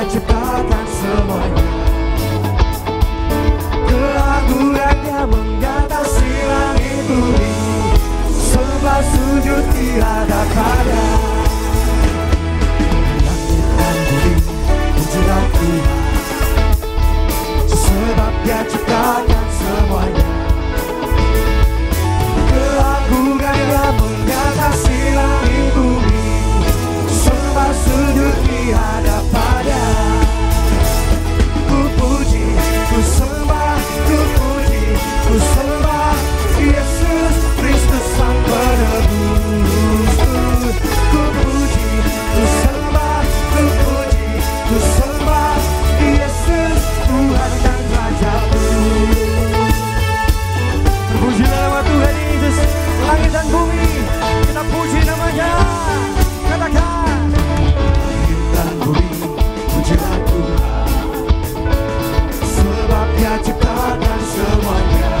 Dia ciptakan semuanya. Keagungannya mengatasi langit bumi. Sembah sujud di hadapannya. Langit dan bumi pujilah Tuhan, sebab Dia ciptakan semuanya. Keagungannya mengatasi langit bumi. Sembah sujud di hadapannya. Ku puji, ku sembah, ku puji, ku sembah Yesus Kristus Sang Penebus. Ku puji, ku sembah, ku puji, ku sembah Yesus Tuhan dan Rajaku. Terpujilah nama Tuhan Yesus, langit dan bumi, kita puji namanya. Katakan, langit dan bumi, pujilah Tuhan, sebab Dia ciptakan semuanya.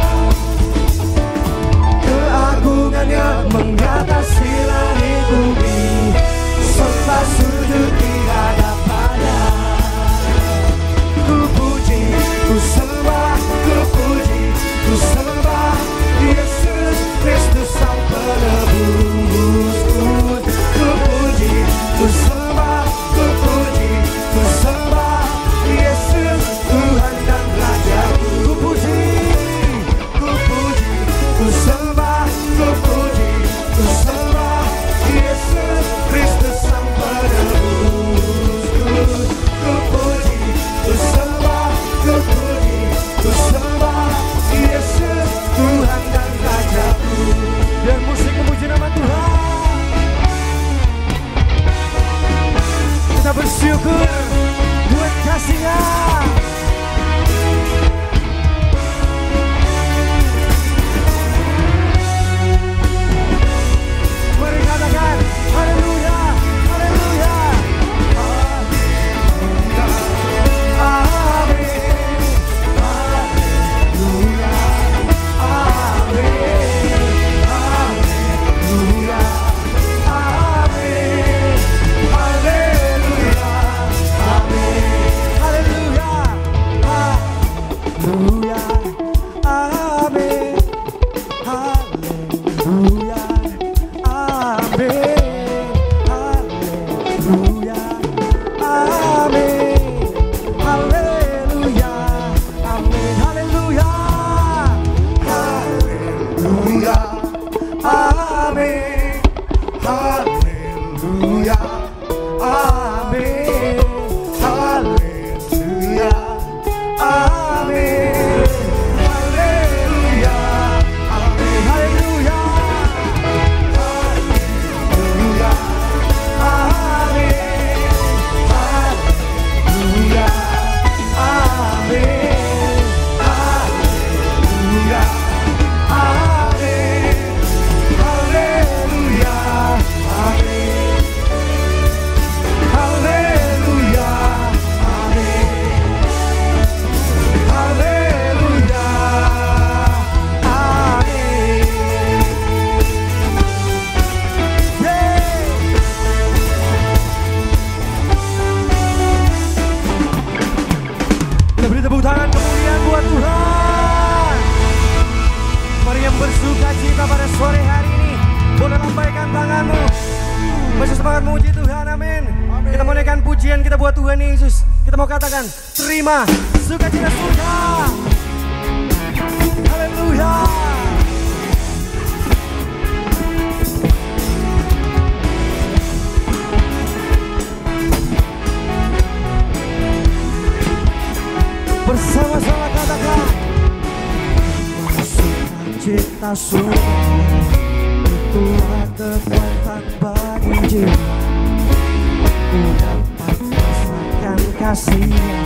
Keagungannya mengatasi langit bumi. Sembah sujud di hadapannya. Ku puji, ku sembah, ku puji, ku sembah Yesus Kristus Sang Penebus. Ku puji, ku sembah, ku puji, ku sembah Yesus Tuhan dan Rajaku. Ku puji, ku puji, ku sembah, ku puji, ku sembah Yesus Kristus Sang Penebus. Ku puji, ku sembah, ku puji, ku sembah Yesus Tuhan dan Rajaku. Dan musik memuji nama Tuhan. Kita bersyukur buat kasih-Nya. Mari katakan haleluya, haleluya, haleluya, amin, haleluya, amin, haleluya, amin, haleluya, amin, haleluya, haleluya, amin, haleluya. Masih semangat memuji Tuhan, amin. Kita mau naikkan pujian kita buat Tuhan Yesus. Kita mau katakan, terima sukacita surga. Haleluya. Bersama-sama katakan, sukacita surga, itulah kekuatan bagi jiwa. Ku dapat rasakan kasih-Nya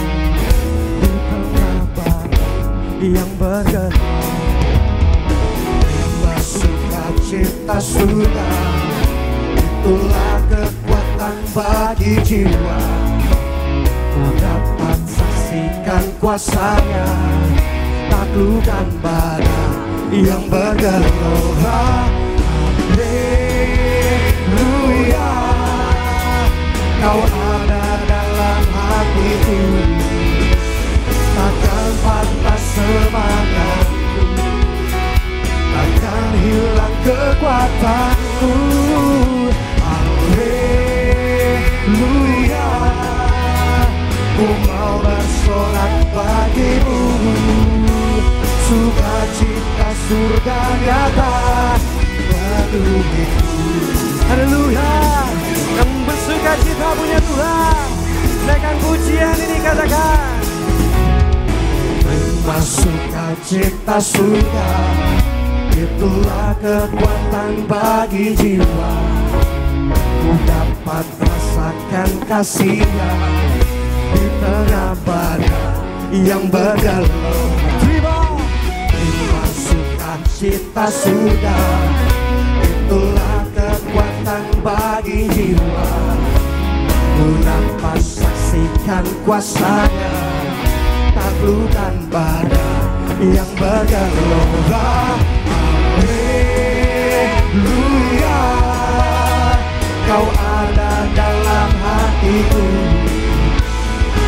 di tengah badai yang bergetar. Sukacita surga, itulah kekuatan bagi jiwa. Ku dapat saksikan kuasa-Nya, taklukkan badai yang bergelora. Haleluya, Kau ada dalam hati bagiku, takkan patah semangatku, takkan hilang kekuatanku. Haleluya, ku mau bersorak bagimu, sukacita surga nyata penuhiku. Haleluya, yang bersukacita punya Tuhan, naikkan pujian ini, katakan. Terima sukacita surga, itulah kekuatan bagi jiwa. Ku dapat rasakan kasih-Nya di tengah badai yang bergelombang. Terima sukacita surga, itulah kekuatan bagi jiwa. Ku dapat saksikan kuasa-Nya, taklukkan badai yang bergelombang. Haleluya, Kau ada dalam hatiku,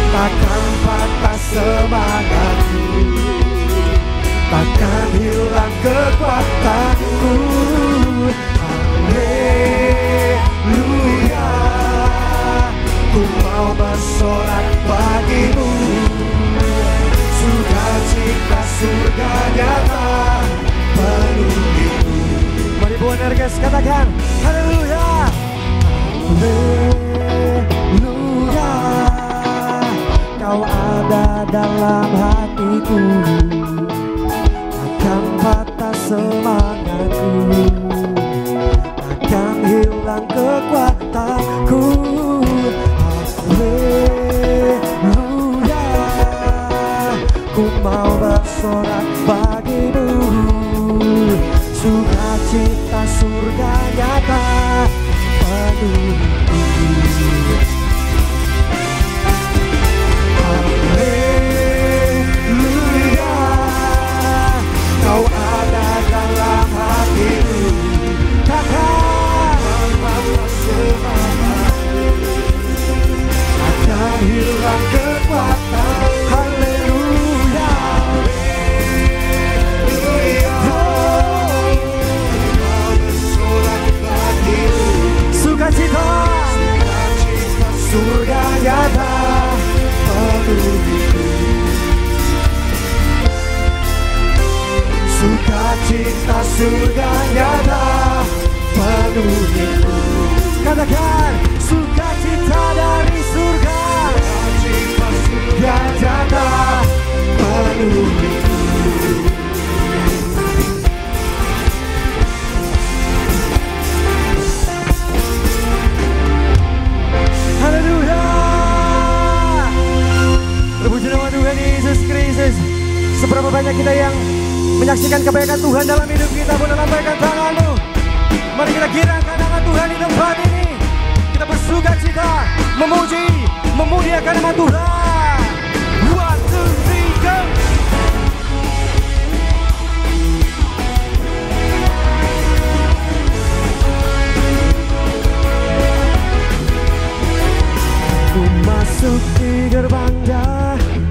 takkan patah semangatku, takkan hilang kekuatanku. Haleluya, ku mau bersorak bagimu, sukacita surga nyata penuhiku. Mari buat energes, katakan haleluya. Haleluya, Kau ada dalam hatiku, takkan patah semangatku, takkan hilang kekuatanku. Haleluya, ku mau bersorak bagimu, sukacita surga nyata penuhiku. Haleluya, Kau ada dalam hatiku, takkan patah semangatku, takkan hilang kekuatan. Haleluya, sukacita surga nyata penuhiku, sukacita surga nyata penuhiku. Katakan sukacita dari surga, sukacita surga nyata penuhiku. Haleluya, terpuji nama Tuhan Yesus Kristus. Seberapa banyak kita yang menyaksikan kebaikan Tuhan dalam hidup kita, boleh lambaikan tanganmu. Mari kita kirangkan nama Tuhan di tempat ini. Kita bersukacita, memuji, memuliakan nama Tuhan. 1, 2, 3, go. Ku masuk di gerbangnya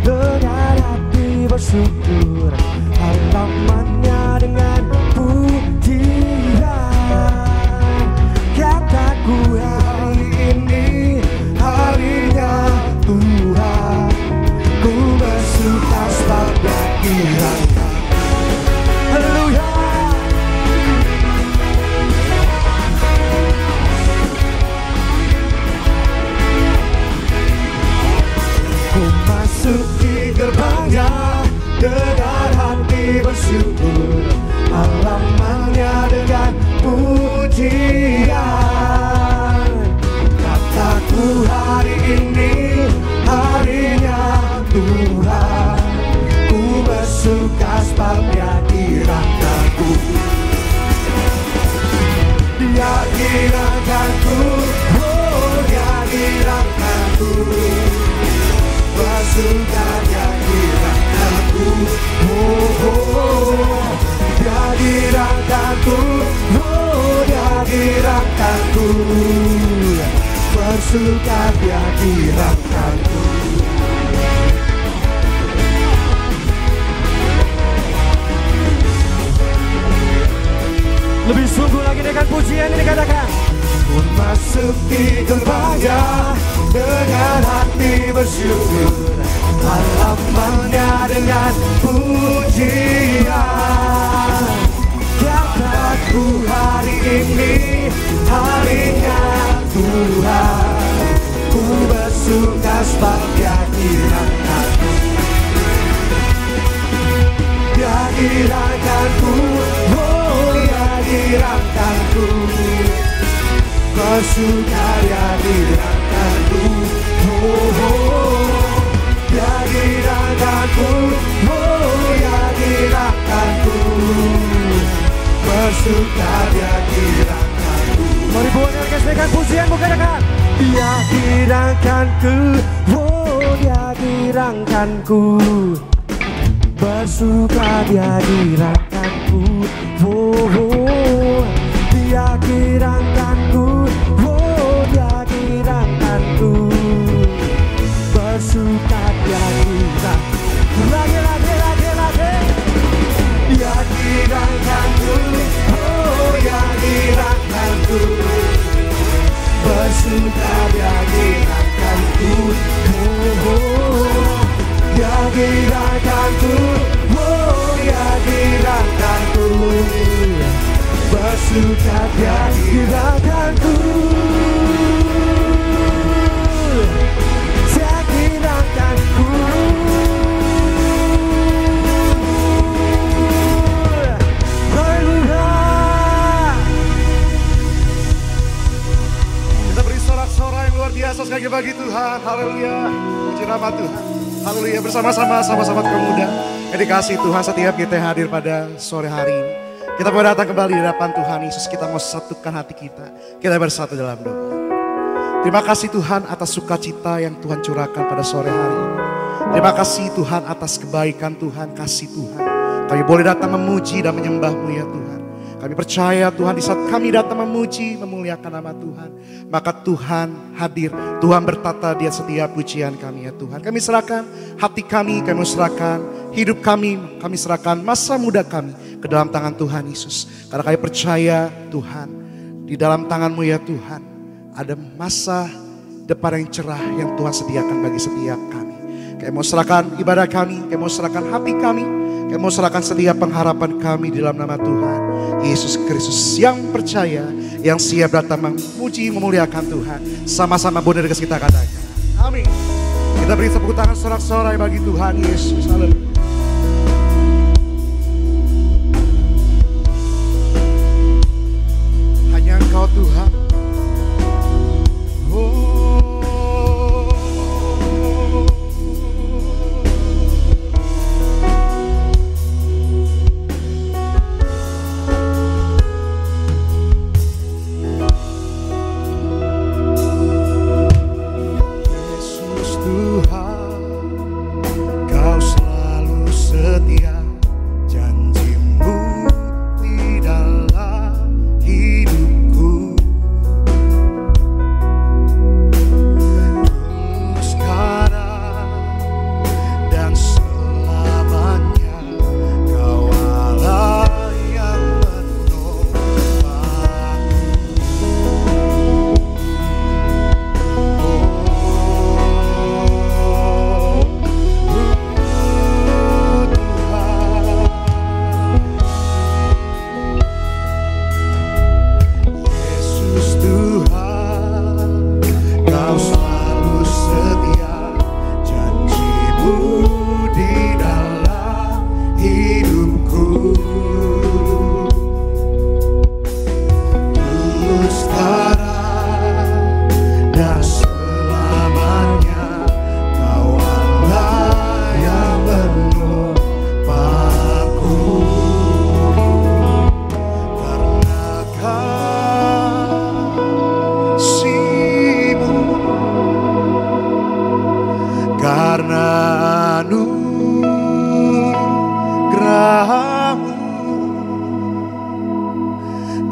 dengan hati bersyukur, halamannya dengan pujian. Kataku hari ini harinya Tuhan, ku bersuka sebab Dia kiranya. Haleluya, ku masuk di gerbangnya dengan hati bersyukur, halamannya dengan pujian. Kataku hari ini harinya Tuhan, ku bersuka sebab Dia kirangkanku. Dia kirangkanku, oh Dia kirangkanku, bersuka Dia kirangkanku, oh oh. Dia kirangkanku, oh Dia kirangkanku, bersuka Dia kirangkanku. dengan pujian. Kataku hari ini harinya Tuhan, ku bersuka sebab Dia kirangkanku. Dia kirangkanku, oh Dia kirangkanku, bersuka Dia kirangkanku, oh, oh. Dia kirangkanku, oh Dia kirangkanku, bersuka Dia kirangkanku. Mari buatkan kesedihan pujian bukan dekat. Dia kirangkanku, oh Dia kirangkanku, bersuka Dia kirangkanku, oh, oh. Dia kirangkanku, oh Dia kirangkanku, bersuka Dia kirangkanku. Lagi. Dia kirangkanku, oh Dia kirangkanku, bersuka Dia kirangkanku, oh, oh. Dia kirangkanku, oh Dia kirangkanku, bersuka Dia kirangkanku. Dia kirangkanku. Kita beri sorak-sorai yang luar biasa sekali bagi Tuhan. Haleluya. Puji nama Tuhan. Haleluya. Bersama-sama sahabat-sahabat pemuda yang dikasihi Tuhan, setiap kita hadir pada sore hari ini, kita mau datang kembali di hadapan Tuhan Yesus. Kita mau satukan hati kita. Kita bersatu dalam doa. Terima kasih Tuhan atas sukacita yang Tuhan curahkan pada sore hari ini. Terima kasih Tuhan atas kebaikan Tuhan, kasih Tuhan. Kami boleh datang memuji dan menyembah-Mu ya Tuhan. Kami percaya Tuhan di saat kami datang memuji, memuliakan nama Tuhan, maka Tuhan hadir, Tuhan bertata di setiap pujian kami ya Tuhan. Kami serahkan hati kami serahkan hidup kami serahkan masa muda kami ke dalam tangan Tuhan Yesus. Karena kami percaya Tuhan, di dalam tangan-Mu ya Tuhan, ada masa depan yang cerah yang Tuhan sediakan bagi setiap kami. Kami mau serahkan ibadah kami mau serahkan hati kami mau serahkan setiap pengharapan kami di dalam nama Tuhan Yesus Kristus yang percaya, yang siap datang memuji, memuliakan Tuhan. Sama-sama boleh kita katakan amin. Kita beri tepuk tangan sorak-sorai bagi Tuhan Yesus. Haleluya. Hanya Engkau Tuhan.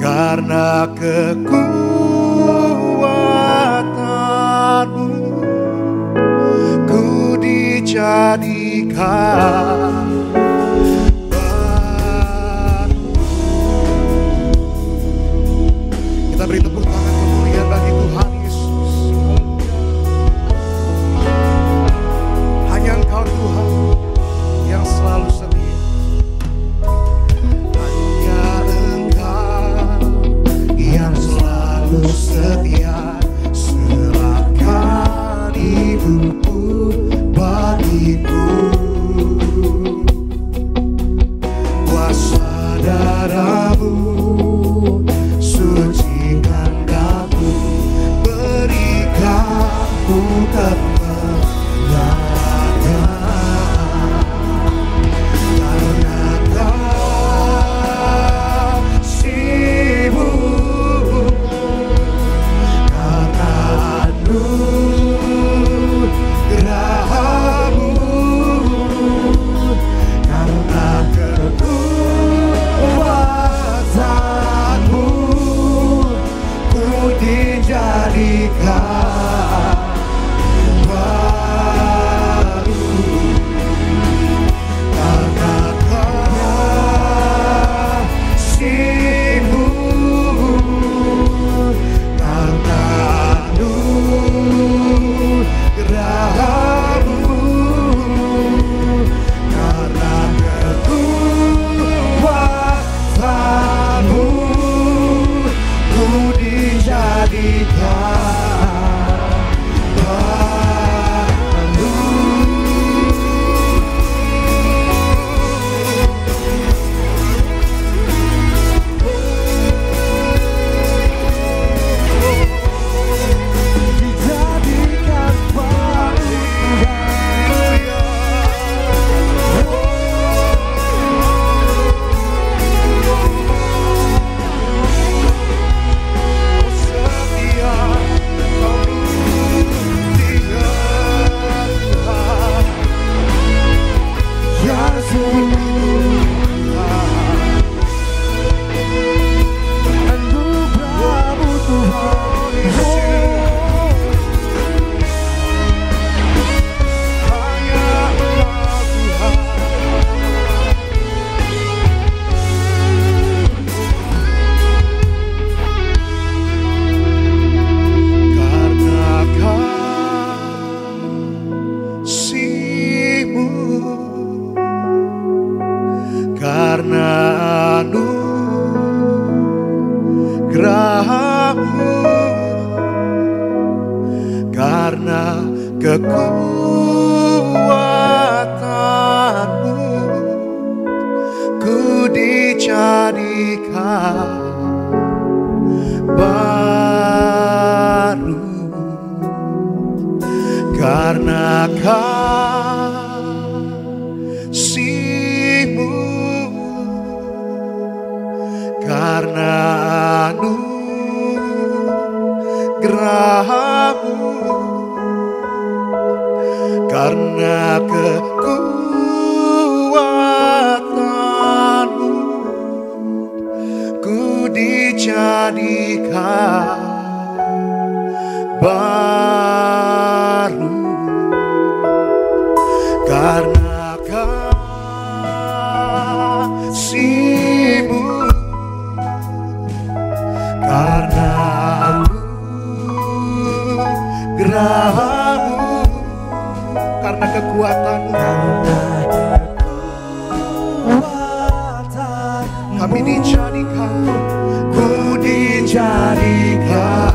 Karena kekuatan-Mu ku dijadikan batu. Kita beri tepuk tangan kemuliaan bagi Tuhan Yesus. Hanya Engkau Tuhan yang karena anugerah-Mu, karena kekuatan-Mu, ku dijadikan baru. Karena kasih-Mu, karena anugerah-Mu, karena kekuatan-Mu, ku dijadikan baru. Karena kasih-Mu, karena anugerah-Mu, karena kekuatan-Mu, kami dijadikan, ku dijadikan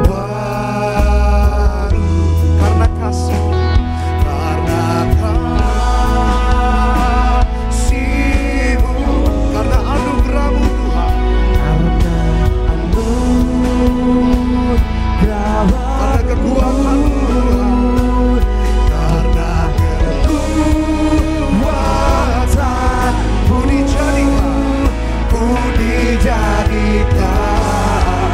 baru. Karena kasih, karena kasih-Mu, karena anugerah-Mu Tuhan, karena kekuatan-Mu Tuhan, karena kekuatan-Mu dijadikan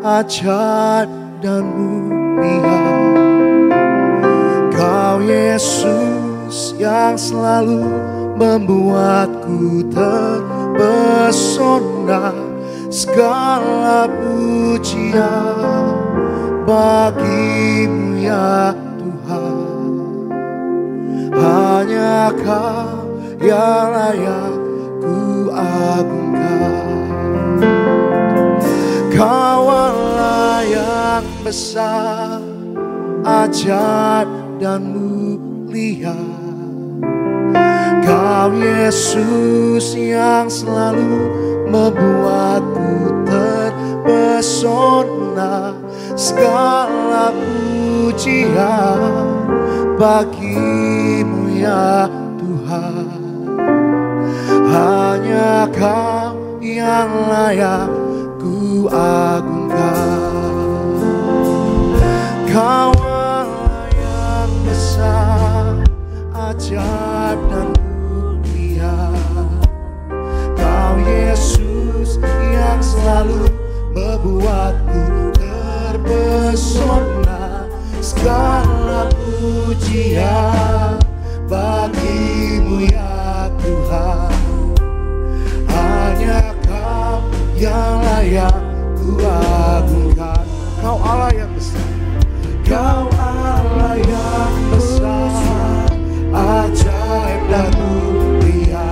ajaib dan mulia. Kau Yesus yang selalu membuatku terpesona. Segala pujian bagimu ya Tuhan. Hanya Kau yang layak ku agungkan. Kau Allah yang besar, ajaib dan mulia. Kau Yesus yang selalu membuatku terpesona. Segala pujian bagimu ya Tuhan. Hanya Kau yang layak ku agungkan. Kau Allah yang besar, ajaib dan mulia. Kau Yesus yang selalu membuatku terpesona. Segala pujian bagimu ya Tuhan. Hanya Kau yang layak ku agungkan. Kau Allah yang besar, Kau Allah yang besar, ajaib dan mulia.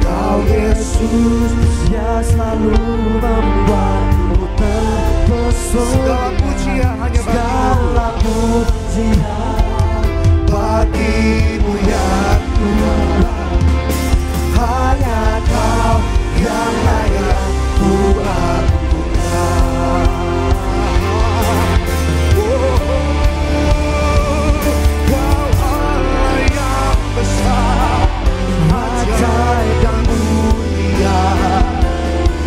Kau Yesus yang selalu membuatku terpesona. Segala pujian hanya bagimu, bagimu ya Tuhan. Hanya Kau yang layak ku agungkan. Kau Allah yang besar, ajaib dan mulia.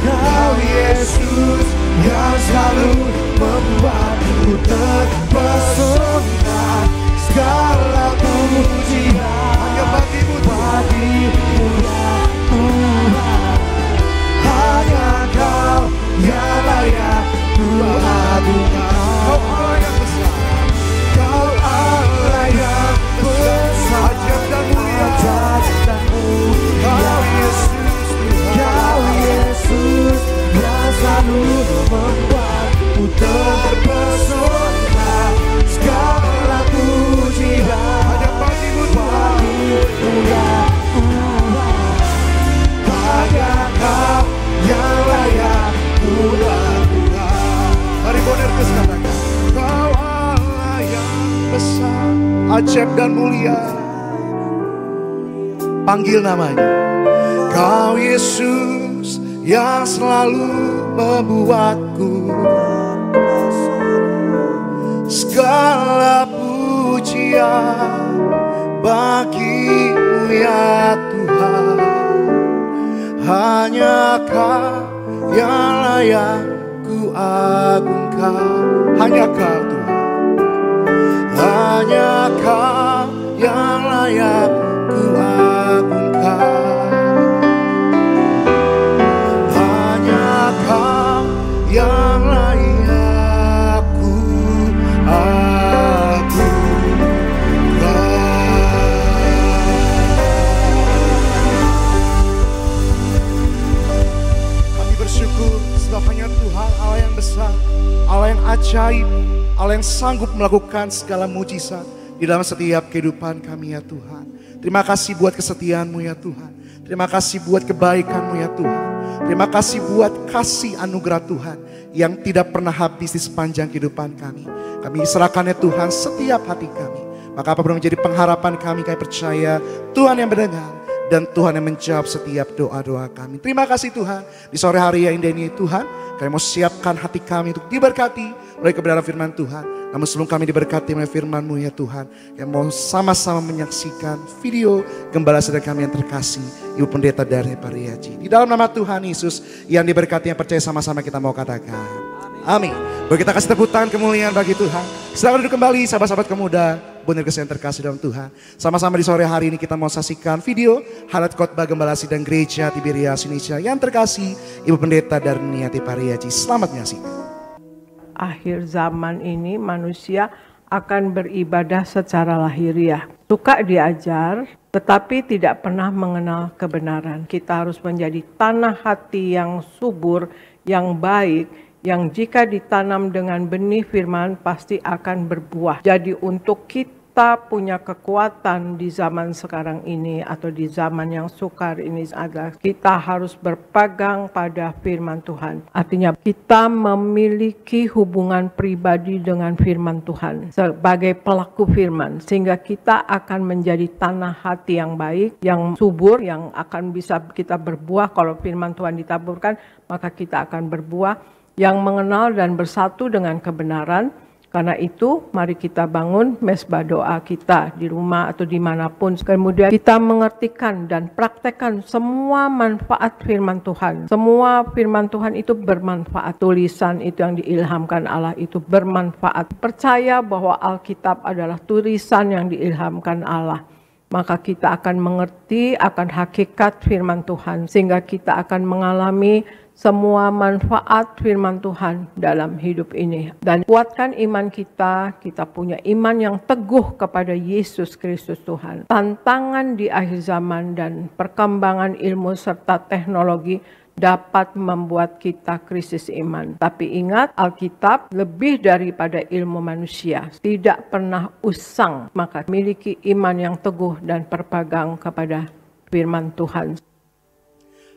Kau Yesus yang selalu membuatku terpesona. Segala pujian hanya bagimu ya Tuhan. Hanya Kau yang layak ku agungkan. Kau Allah yang besar, Kau Allah yang besar, ajaib dan mulia. Kau Yesus, Kau Yesus yang selalu membuatku terpesona. Segala pujian hanya bagimu ya Tuhan. Hanya Kau yang layak ku agungkan. Mari Bonerges katakan, Kau Allah yang besar, ajaib dan mulia. Panggil namanya. Kau Yesus yang selalu membuatku segala pujian bagimu ya Tuhan. Hanya Kau yang layak ku agungkan. Hanya Kau Tuhan. Hanya Kau yang layak ku agungkan. Hanya Kau yang layak ku agungkan. Kami bersyukur sebab hanya Tuhan Allah yang besar, Allah yang ajaib, Allah yang sanggup melakukan segala mujizat di dalam setiap kehidupan kami ya Tuhan. Terima kasih buat kesetiaan-Mu ya Tuhan. Terima kasih buat kebaikan-Mu ya Tuhan. Terima kasih buat kasih anugerah Tuhan yang tidak pernah habis di sepanjang kehidupan kami. Kami serahkan ya Tuhan setiap hati kami. Maka apapun menjadi pengharapan kami percaya Tuhan yang mendengar dan Tuhan yang menjawab setiap doa-doa kami. Terima kasih Tuhan, di sore hari yang indah ini Tuhan, kami mau siapkan hati kami untuk diberkati oleh kebenaran firman Tuhan. Namun sebelum kami diberkati oleh firman-Mu ya Tuhan, kami mau sama-sama menyaksikan video gembala saudara kami yang terkasih, Ibu Pendeta Darni Pariaji. Di dalam nama Tuhan Yesus yang diberkati, yang percaya, sama-sama kita mau katakan amin. Bagi kita kasih tepuk tangan kemuliaan bagi Tuhan. Silakan duduk kembali sahabat-sahabat pemuda Bonerges yang terkasih dalam Tuhan. Sama-sama di sore hari ini kita mau saksikan video highlight khotbah Gembala Sidang Gereja Tiberias Indonesia yang terkasih Ibu Pendeta Darniati Pariaji. Selamat menyaksikan. Akhir zaman ini manusia akan beribadah secara lahiriah. Suka diajar, tetapi tidak pernah mengenal kebenaran. Kita harus menjadi tanah hati yang subur, yang baik, yang jika ditanam dengan benih firman pasti akan berbuah. Jadi untuk kita punya kekuatan di zaman sekarang ini atau di zaman yang sukar ini adalah kita harus berpegang pada firman Tuhan. Artinya kita memiliki hubungan pribadi dengan firman Tuhan sebagai pelaku firman. Sehingga kita akan menjadi tanah hati yang baik, yang subur, yang akan bisa kita berbuah. Kalau firman Tuhan ditaburkan maka kita akan berbuah yang mengenal dan bersatu dengan kebenaran. Karena itu mari kita bangun mesbah doa kita di rumah atau dimanapun. Kemudian kita mengertikan dan praktekkan semua manfaat firman Tuhan. Semua firman Tuhan itu bermanfaat. Tulisan itu yang diilhamkan Allah itu bermanfaat. Percaya bahwa Alkitab adalah tulisan yang diilhamkan Allah. Maka kita akan mengerti akan hakikat firman Tuhan. Sehingga kita akan mengalami semua manfaat firman Tuhan dalam hidup ini. Dan kuatkan iman kita punya iman yang teguh kepada Yesus Kristus Tuhan. Tantangan di akhir zaman dan perkembangan ilmu serta teknologi dapat membuat kita krisis iman. Tapi ingat, Alkitab lebih daripada ilmu manusia. Tidak pernah usang, maka miliki iman yang teguh dan berpegang kepada firman Tuhan.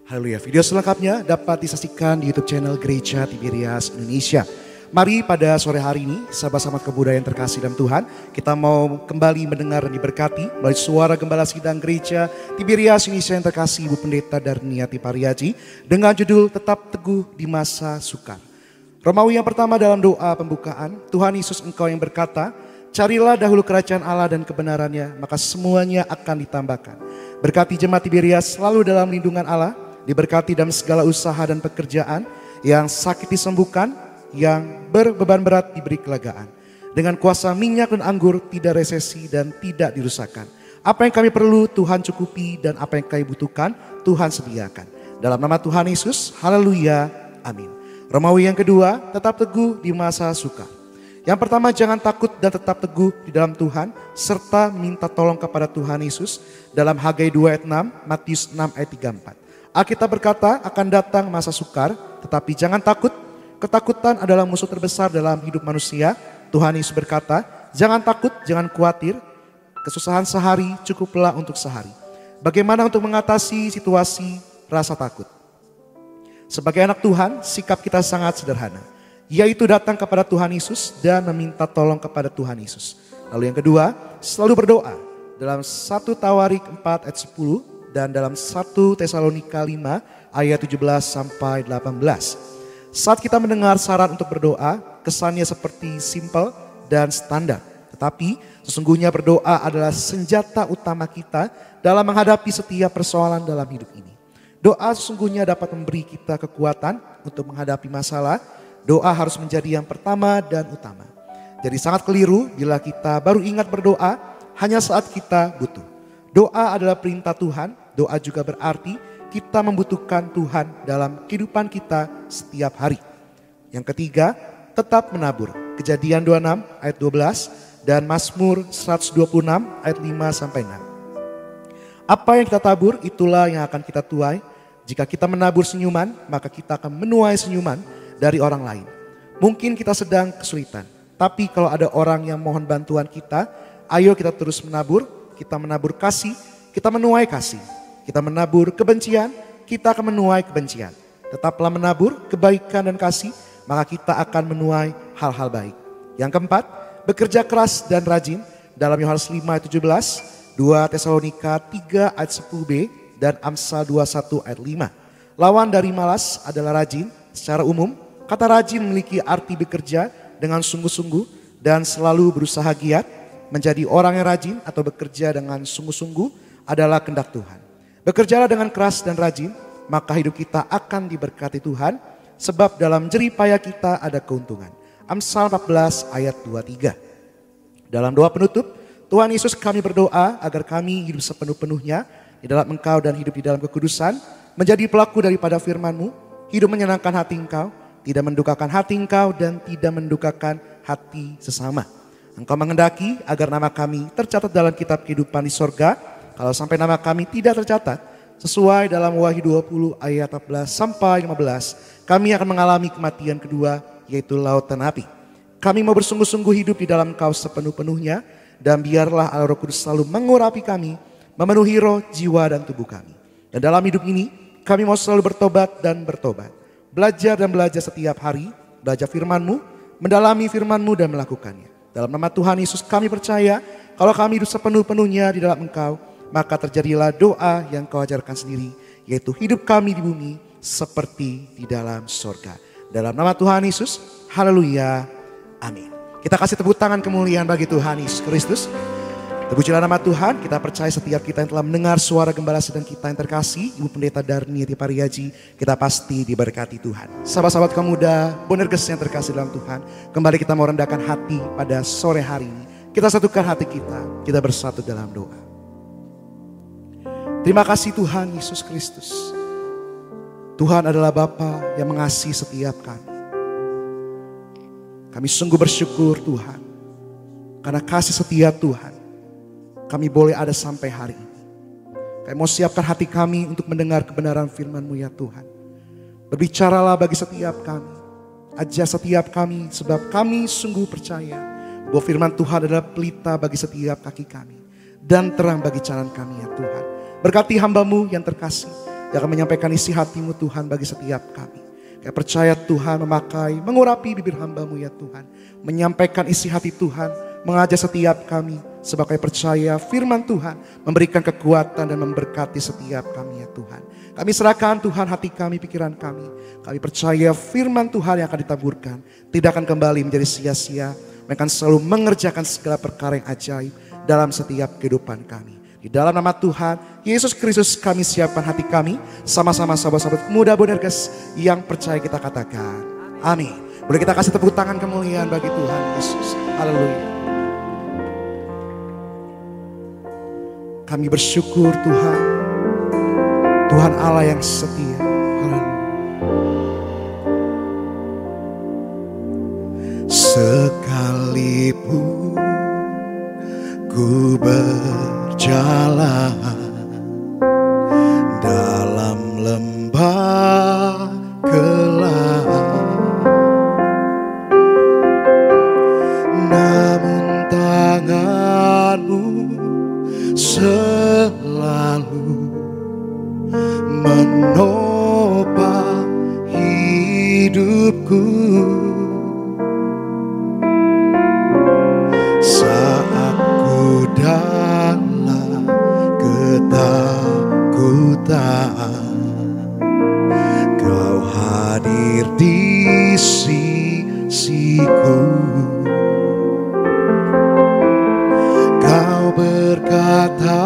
Haleluya. Video selengkapnya dapat disaksikan di YouTube channel Gereja Tiberias Indonesia. Mari pada sore hari ini, sahabat-sahabat kebudayaan terkasih dalam Tuhan, kita mau kembali mendengar dan diberkati melalui suara Gembala Sidang Gereja Tiberias Indonesia yang terkasih Ibu Pendeta Darniati Pariaji dengan judul Tetap Teguh di Masa Sukar. Romawi yang pertama dalam doa pembukaan, Tuhan Yesus Engkau yang berkata, carilah dahulu kerajaan Allah dan kebenarannya, maka semuanya akan ditambahkan. Berkati jemaat Tiberias selalu dalam lindungan Allah, diberkati dalam segala usaha dan pekerjaan, yang sakit disembuhkan, yang berbeban berat diberi kelegaan. Dengan kuasa minyak dan anggur tidak resesi dan tidak dirusakkan. Apa yang kami perlu Tuhan cukupi dan apa yang kami butuhkan Tuhan sediakan. Dalam nama Tuhan Yesus, haleluya, amin. Romawi yang kedua, tetap teguh di masa sukar. Yang pertama, jangan takut dan tetap teguh di dalam Tuhan, serta minta tolong kepada Tuhan Yesus. Dalam Hagai 2 ayat 6, Matius 6 ayat 34. Alkitab berkata akan datang masa sukar, tetapi jangan takut. Ketakutan adalah musuh terbesar dalam hidup manusia. Tuhan Yesus berkata, jangan takut, jangan khawatir. Kesusahan sehari cukuplah untuk sehari. Bagaimana untuk mengatasi situasi rasa takut? Sebagai anak Tuhan, sikap kita sangat sederhana, yaitu datang kepada Tuhan Yesus dan meminta tolong kepada Tuhan Yesus. Lalu yang kedua, selalu berdoa. Dalam 1 Tawarik 4 ayat 10 dan dalam 1 Tesalonika 5 ayat 17 sampai 18. Saat kita mendengar saran untuk berdoa, kesannya seperti simpel dan standar. Tetapi sesungguhnya berdoa adalah senjata utama kita dalam menghadapi setiap persoalan dalam hidup ini. Doa sesungguhnya dapat memberi kita kekuatan untuk menghadapi masalah. Doa harus menjadi yang pertama dan utama. Jadi sangat keliru bila kita baru ingat berdoa hanya saat kita butuh. Doa adalah perintah Tuhan. Doa juga berarti kita membutuhkan Tuhan dalam kehidupan kita setiap hari. Yang ketiga, tetap menabur. Kejadian 26 ayat 12 dan Mazmur 126 ayat 5 sampai 6. Apa yang kita tabur itulah yang akan kita tuai. Jika kita menabur senyuman, maka kita akan menuai senyuman dari orang lain. Mungkin kita sedang kesulitan, tapi kalau ada orang yang mohon bantuan kita, ayo kita terus menabur. Kita menabur kasih, kita menuai kasih. Kita menabur kebencian, kita akan menuai kebencian. Tetaplah menabur kebaikan dan kasih, maka kita akan menuai hal-hal baik. Yang keempat, bekerja keras dan rajin. Dalam Yohanes 5 ayat 17, 2 Tesalonika 3 ayat 10b, dan Amsal 21 ayat 5. Lawan dari malas adalah rajin. Secara umum, kata rajin memiliki arti bekerja dengan sungguh-sungguh dan selalu berusaha giat. Menjadi orang yang rajin atau bekerja dengan sungguh-sungguh adalah kehendak Tuhan. Bekerjalah dengan keras dan rajin, maka hidup kita akan diberkati Tuhan, sebab dalam jerih payah kita ada keuntungan. Amsal 14 ayat 23. Dalam doa penutup, Tuhan Yesus, kami berdoa agar kami hidup sepenuh-penuhnya di dalam Engkau dan hidup di dalam kekudusan, menjadi pelaku daripada firman-Mu, hidup menyenangkan hati Engkau, tidak mendukakan hati Engkau dan tidak mendukakan hati sesama. Engkau menghendaki agar nama kami tercatat dalam kitab kehidupan di sorga. Kalau sampai nama kami tidak tercatat, sesuai dalam Wahyu 20 ayat 14 sampai 15, kami akan mengalami kematian kedua, yaitu lautan api. Kami mau bersungguh-sungguh hidup di dalam Engkau sepenuh-penuhnya, dan biarlah Allah Roh Kudus selalu mengurapi kami, memenuhi roh, jiwa, dan tubuh kami. Dan dalam hidup ini, kami mau selalu bertobat dan bertobat. Belajar dan belajar setiap hari, belajar firman-Mu, mendalami firman-Mu dan melakukannya. Dalam nama Tuhan Yesus kami percaya, kalau kami hidup sepenuh-penuhnya di dalam Engkau, maka terjadilah doa yang Kau ajarkan sendiri, yaitu hidup kami di bumi seperti di dalam sorga. Dalam nama Tuhan Yesus, haleluya, amin. Kita kasih tepuk tangan kemuliaan bagi Tuhan Yesus Kristus. Terpujilah nama Tuhan, kita percaya setiap kita yang telah mendengar suara gembala sedang kita yang terkasih, Ibu Pendeta Darni Pariaji, kita pasti diberkati Tuhan. Sahabat-sahabat kaum muda, Bonerges yang terkasih dalam Tuhan, kembali kita mau rendahkan hati pada sore hari ini. Kita satukan hati kita bersatu dalam doa. Terima kasih Tuhan Yesus Kristus. Tuhan adalah Bapa yang mengasihi setiap kami. Kami sungguh bersyukur Tuhan, karena kasih setia Tuhan, kami boleh ada sampai hari ini. Kami mau siapkan hati kami untuk mendengar kebenaran firman-Mu ya Tuhan. Berbicaralah bagi setiap kami, ajar setiap kami, sebab kami sungguh percaya bahwa firman Tuhan adalah pelita bagi setiap kaki kami, dan terang bagi jalan kami ya Tuhan. Berkati hamba-Mu yang terkasih, yang akan menyampaikan isi hati-Mu Tuhan bagi setiap kami. Kami percaya Tuhan memakai, mengurapi bibir hamba-Mu ya Tuhan, menyampaikan isi hati Tuhan, mengajar setiap kami, sebab kami percaya firman Tuhan memberikan kekuatan dan memberkati setiap kami ya Tuhan. Kami serahkan Tuhan hati kami, pikiran kami. Kami percaya firman Tuhan yang akan ditaburkan tidak akan kembali menjadi sia-sia, mereka akan selalu mengerjakan segala perkara yang ajaib dalam setiap kehidupan kami. Di dalam nama Tuhan Yesus Kristus kami siapkan hati kami, sama-sama sahabat-sahabat muda Bonerges yang percaya kita katakan amin. Boleh kita kasih tepuk tangan kemuliaan bagi Tuhan Yesus. Haleluya. Kami bersyukur Tuhan, Tuhan Allah yang setia. Haleluya. Sekalipun ku berjalan dalam lembah gelap, namun tangan-Mu selalu menopang hidupku. Saat ku dalam ketakutan, Kau hadir di sisiku. Kau berkata,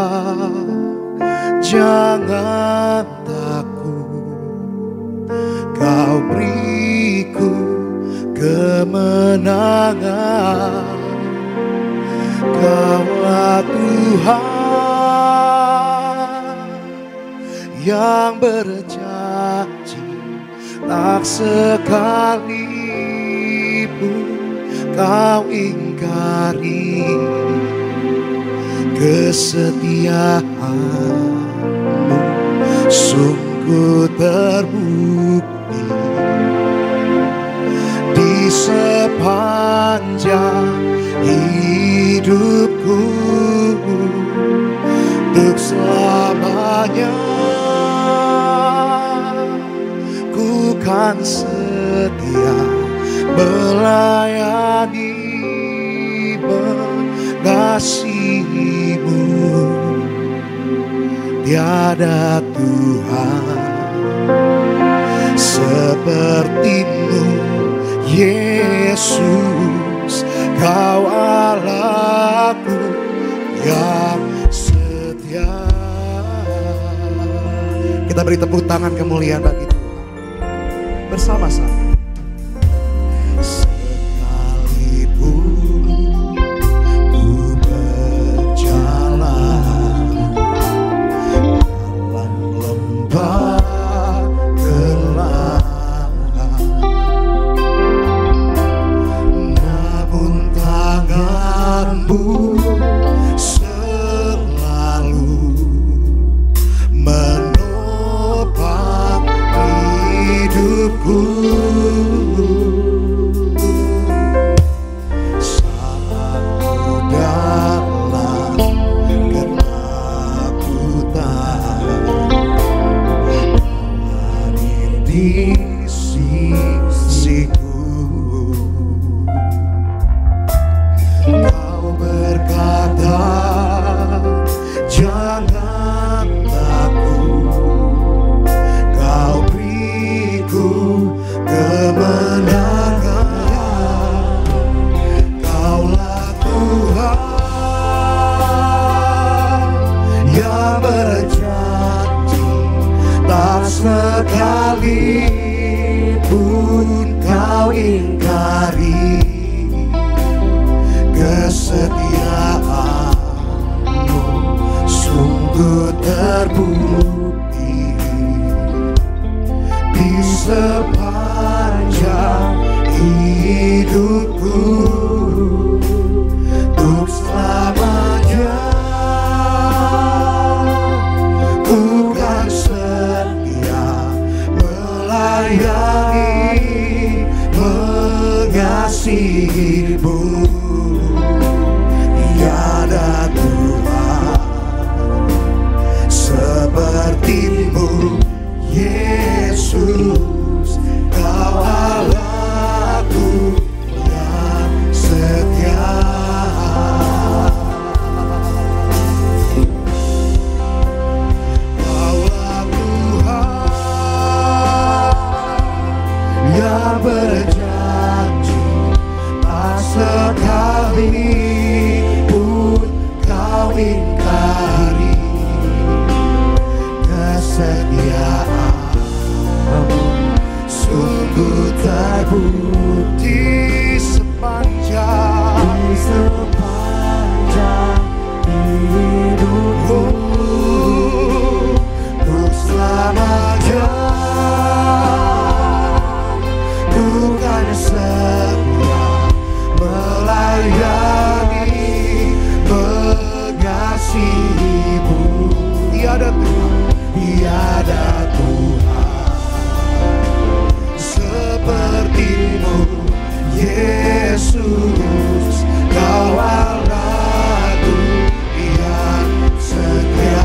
jangan takut, Kau beriku kemenangan. Kaulah Tuhan yang berjanji, tak sekalipun Kau ingkari kesetiaan-Mu sungguh terbukti di sepanjang hidupku, untuk selamanya ku kan setia melayani, mengasihi-Mu. Tiada Tuhan seperti-Mu Yesus, Kau Allahku yang setia. Kita beri tepuk tangan kemuliaan bagi Tuhan bersama-sama. Sekalipun ku berjalan ingkari kesetiaanmu sungguh terbukti di sepanjang hidupku untuk selamanya. Ku kan setia melayani mengasihimu. Tiada Tuhan sepertimu, Yesus. Kau Allahku yang setia. Kaulah Tuhan yang berjanji tak sekali ingkari kesetiaanmu sungguh terbukti sepanjang hidupku untuk selamanya. Ku kan setia melayani mengasihimu. Tiada Tuhan, tiada Tuhan sepertimu, Yesus. Kau Allahku yang setia.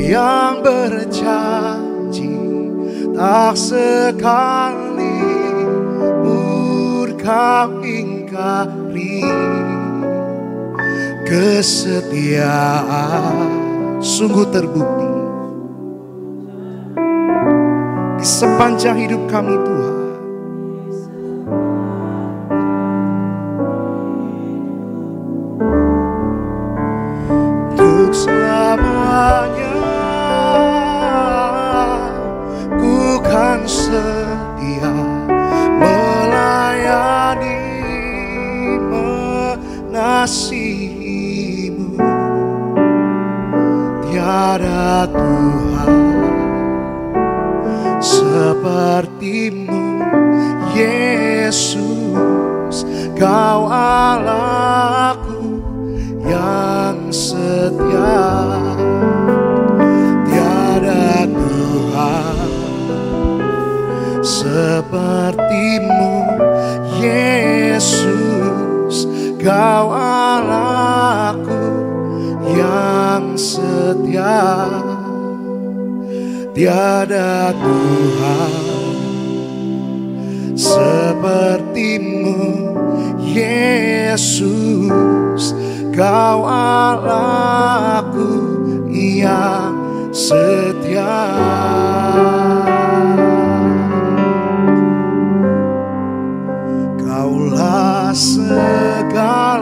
Yang berjanji tak sekali kau ingkari kesetiaan sungguh terbukti di sepanjang hidup kami Tuhan. Untuk selamanya ku kan setia melayani mengasihimu. Tiada Tuhan sepertimu Yesus, Kau Allahku yang setia. Tiada Tuhan sepertimu Yesus, Kau Allahku yang setia. Tiada Tuhan sepertimu Yesus, Kau Allahku yang setia. Kaulah segalanya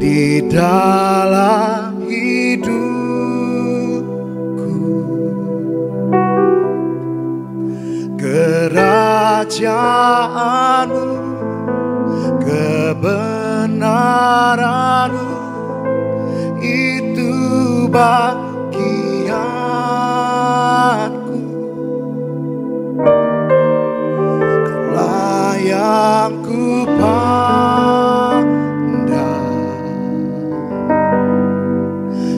di dalam hidupku. Kerajaan-Mu, kebenaran-Mu, itu bagianku. Kaulah yang ku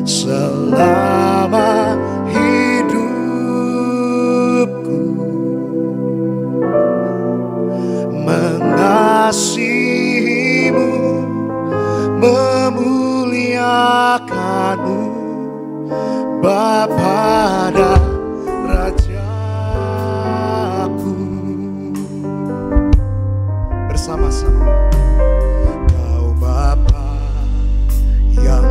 selama hidupku, mengasihi-Mu, memuliakan-Mu, Bapa dan Rajaku. Bersama-sama, Kau Bapa yang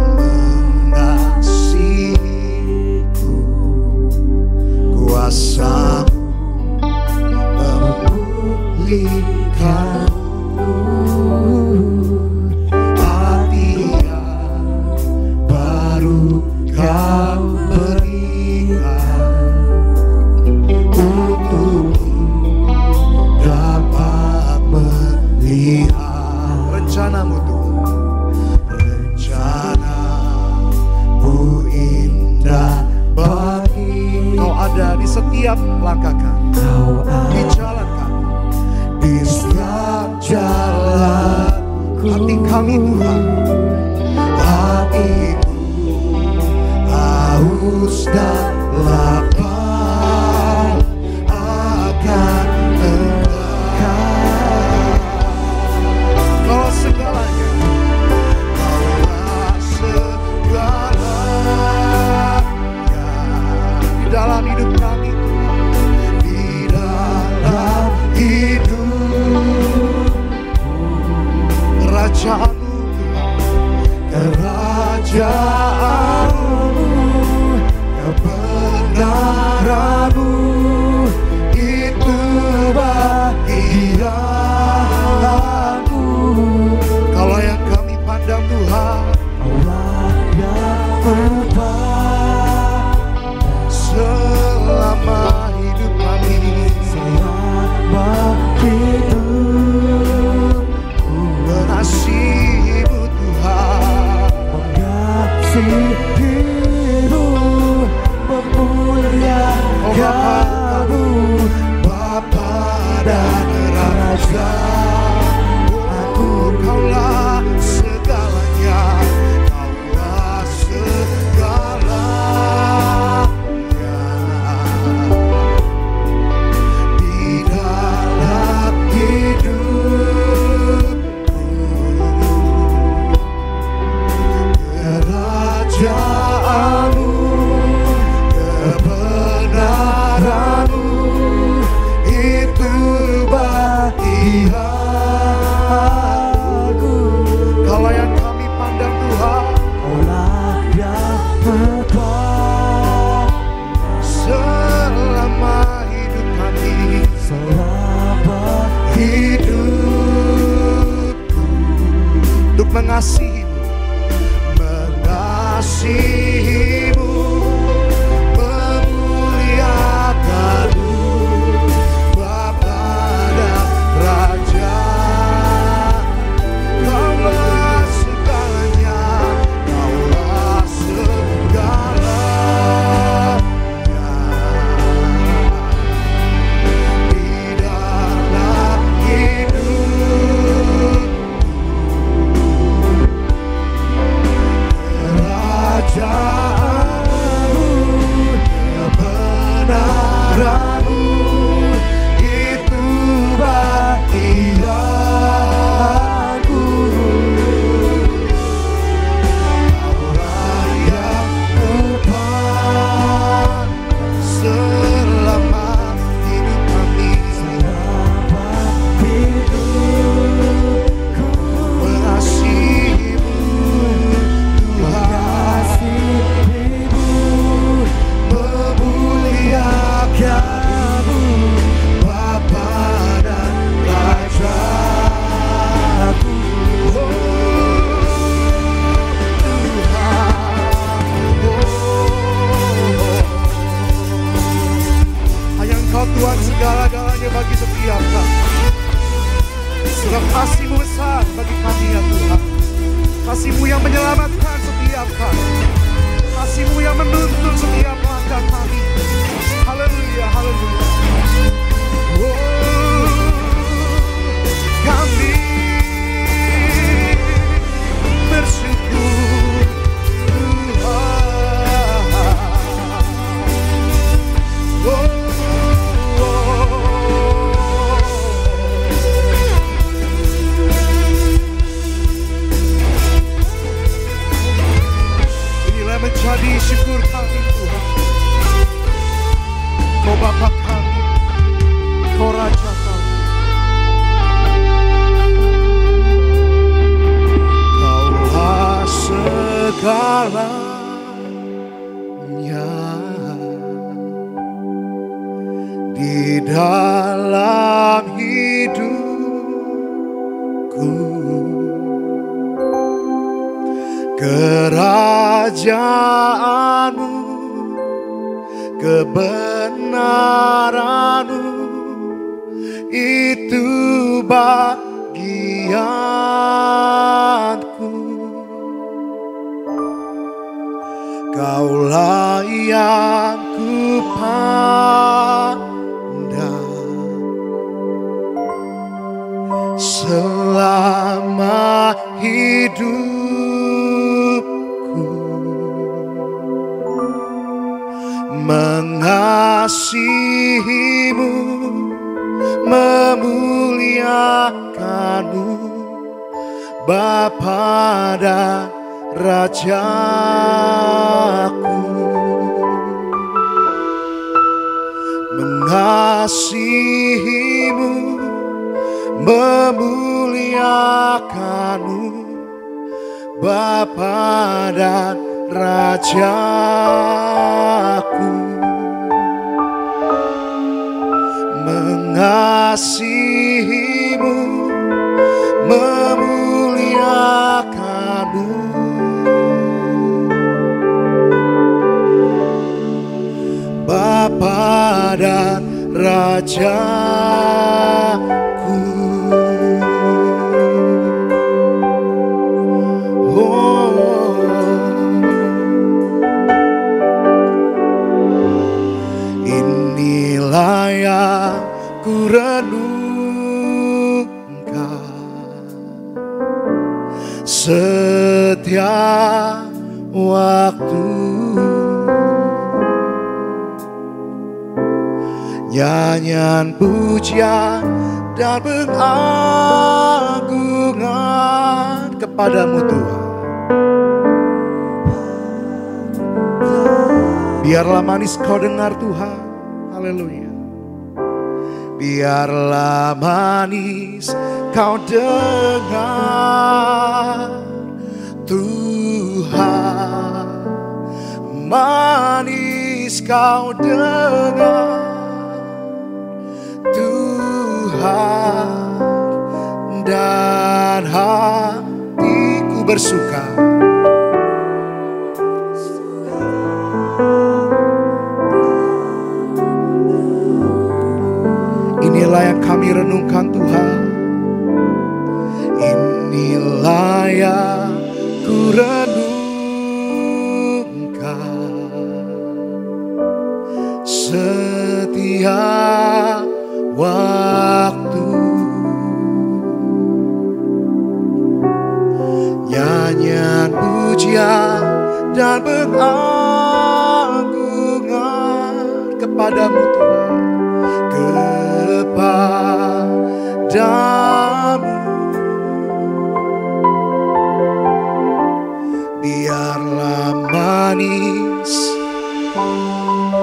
kuasa-Mu memulihkan-Mu, hati yang baru Kau berikan untukku dapat melihat rencana-Mu Tuhan. Rencana-Mu indah bagi, Kau ada di setiap langkah kami, di jalan kami, di setiap jalan hati kami Tuhan. Hatiku haus dan lapar akan Engkau. Kau segalanya, Kaulah segalanya di dalam hidup kami, di dalam hidup. Kerajaan-Mu, kerajaan-Mu, kebenaran-Mu, itu bagianku. Kalau yang kami pandang Tuhan, Kaulah yang selama hidup kami, selama hidup, mengasihi-Mu Tuhan, mengasihi-Mu, memuliakan-Mu, Bapa dan Raja. Aku, Kaulah segalanya, Kaulah segalanya di dalam hidupku. Kerajaan-Mu, kebenaran-Mu, itu bagianku. Kalau yang kami pandang Tuhan, Kaulah yang tetap selama hidup kami, selama hidupku, untuk mengasihi-Mu, mengasihi-Mu, memuliakan-Mu, Bapa dan Raja. Kaulah segalanya, Kaulah segalanya Setiap waktu nyanyian pujian dan pengagungan kepadamu Tuhan. Biarlah manis kau dengar Tuhan, haleluya. Biarlah manis kau dengar Tuhan, manis kau dengar Tuhan, dan hatiku bersuka. Inilah yang kami renungkan Tuhan. Inilah yang ku renungkan setiap waktu. Nyanyian pujian dan pengagungan kepadamu Tuhan. kepadamu.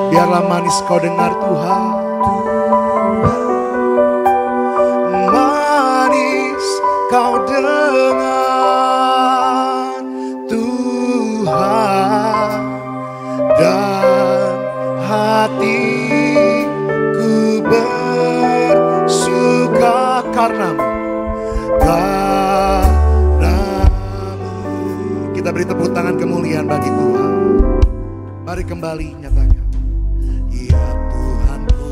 Biarlah manis kau dengar Tuhan. Manis kau dengar Tuhan, dan hatiku bersuka karenamu. Kita beri tepuk tangan kemuliaan bagi Tuhan. Mari kembali nyatakan, ya Tuhanku,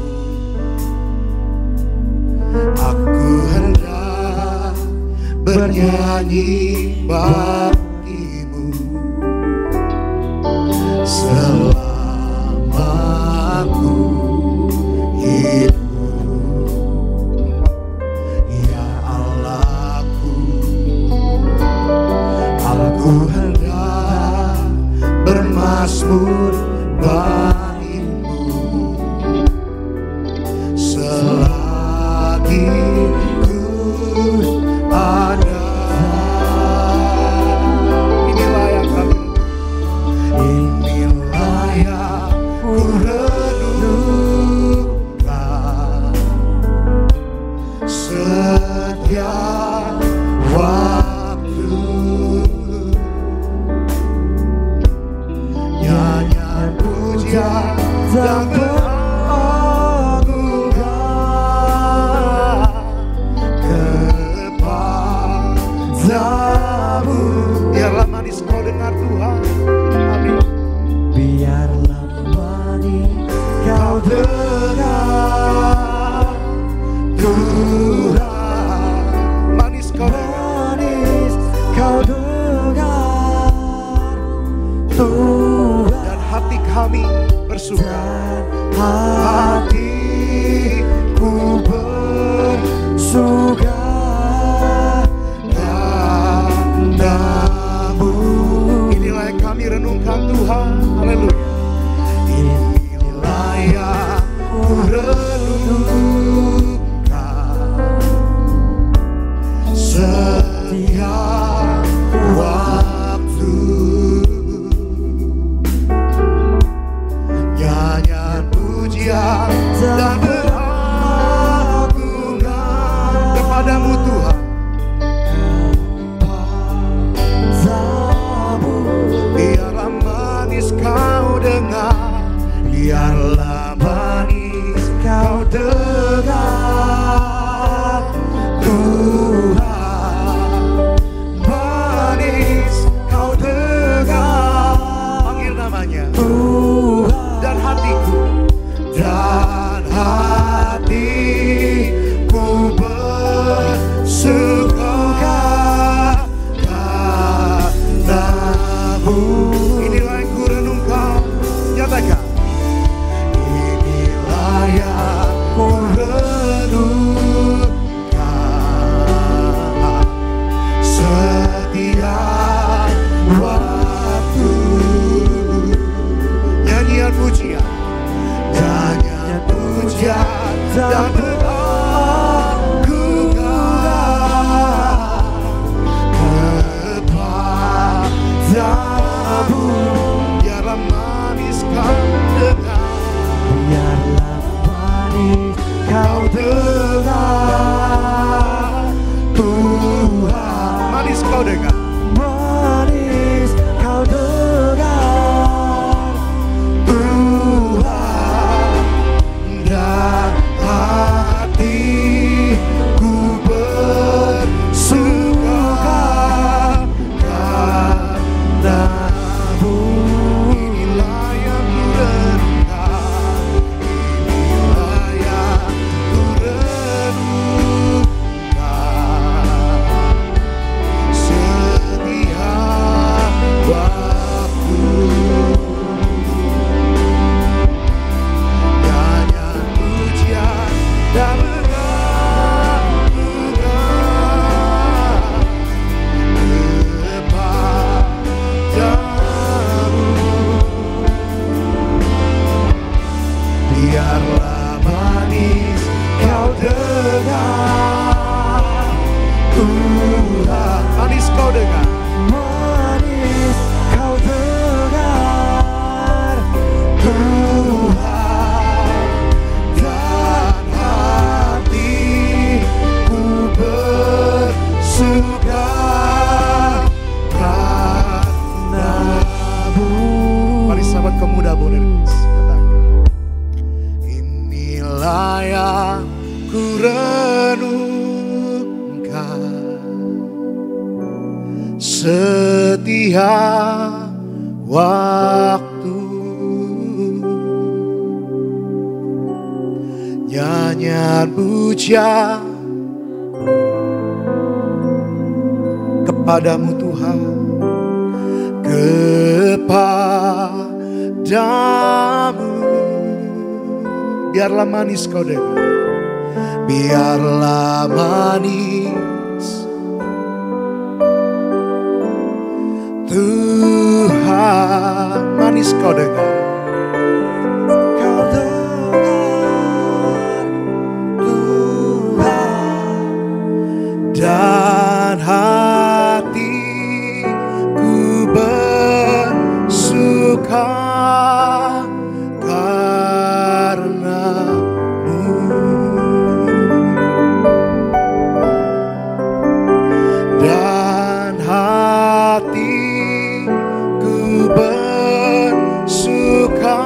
aku hendak bernyanyi bagimu selama aku hidup. Ya Allahku, aku hendak bermazmur bagimu selagi ku ada. Inilah yang kami, inilah yang ku renungkan setiap waktu. Nyanyian pujian dan pengagungan kepadamu. Biarlah manis kau dengar Tuhan. Amin. Biarlah manis kau dengar Tuhan. Manis kau dengar. manis kau dengar Tuhan, Dan hati kami bersuka. hatiku bersuka Padamu. Inilah yang kami renungkan Tuhan. Haleluya. Inilah yang ku renungkan setiap waktu. Nyanyian pujian dan pengagungan kepadamu Tuhan. Biarlah manis kau dengar, biarlah manis kau dengar Tuhan. Manis kau dengar, panggil namanya Tuhan, dan hatiku, dan hatiku bersuka padamu. Inilah yang ku renungkan. Nyatakan, inilah yang ku renungkan setiap waktu. Nyanyian pujian, nyanyian pujian dan pengagungan kepadamu. Biarlah manis kau dengar, biarlah manis kau dengar Tuhan. Manis kau dengar, manis kau dengar Tuhan, dan hatiku bersuka padamu. Inilah yang ku renungkan, inilah yang ku renungkan manis kau dengar Tuhan. Manis kau dengar. Manis kau dengar Tuhan, dan hatiku bersuka karena-Mu. Mari sahabat pemuda boleh katakan, inilah yang ku renungkan setiap waktu, nyanyian puja kepadamu Tuhan, kepadamu. Biarlah manis kau dengar, biarlah manis Tuhan, manis kau dengar. kau dengar Tuhan, Dan hatiku bersuka karena-Mu. Dan hatiku bersuka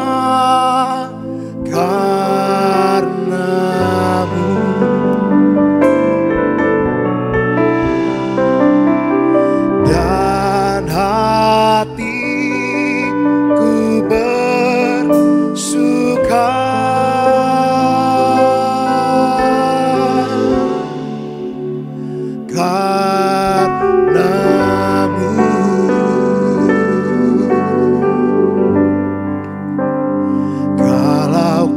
karena-Mu. Dan hatiku bersuka karena-Mu. Kalau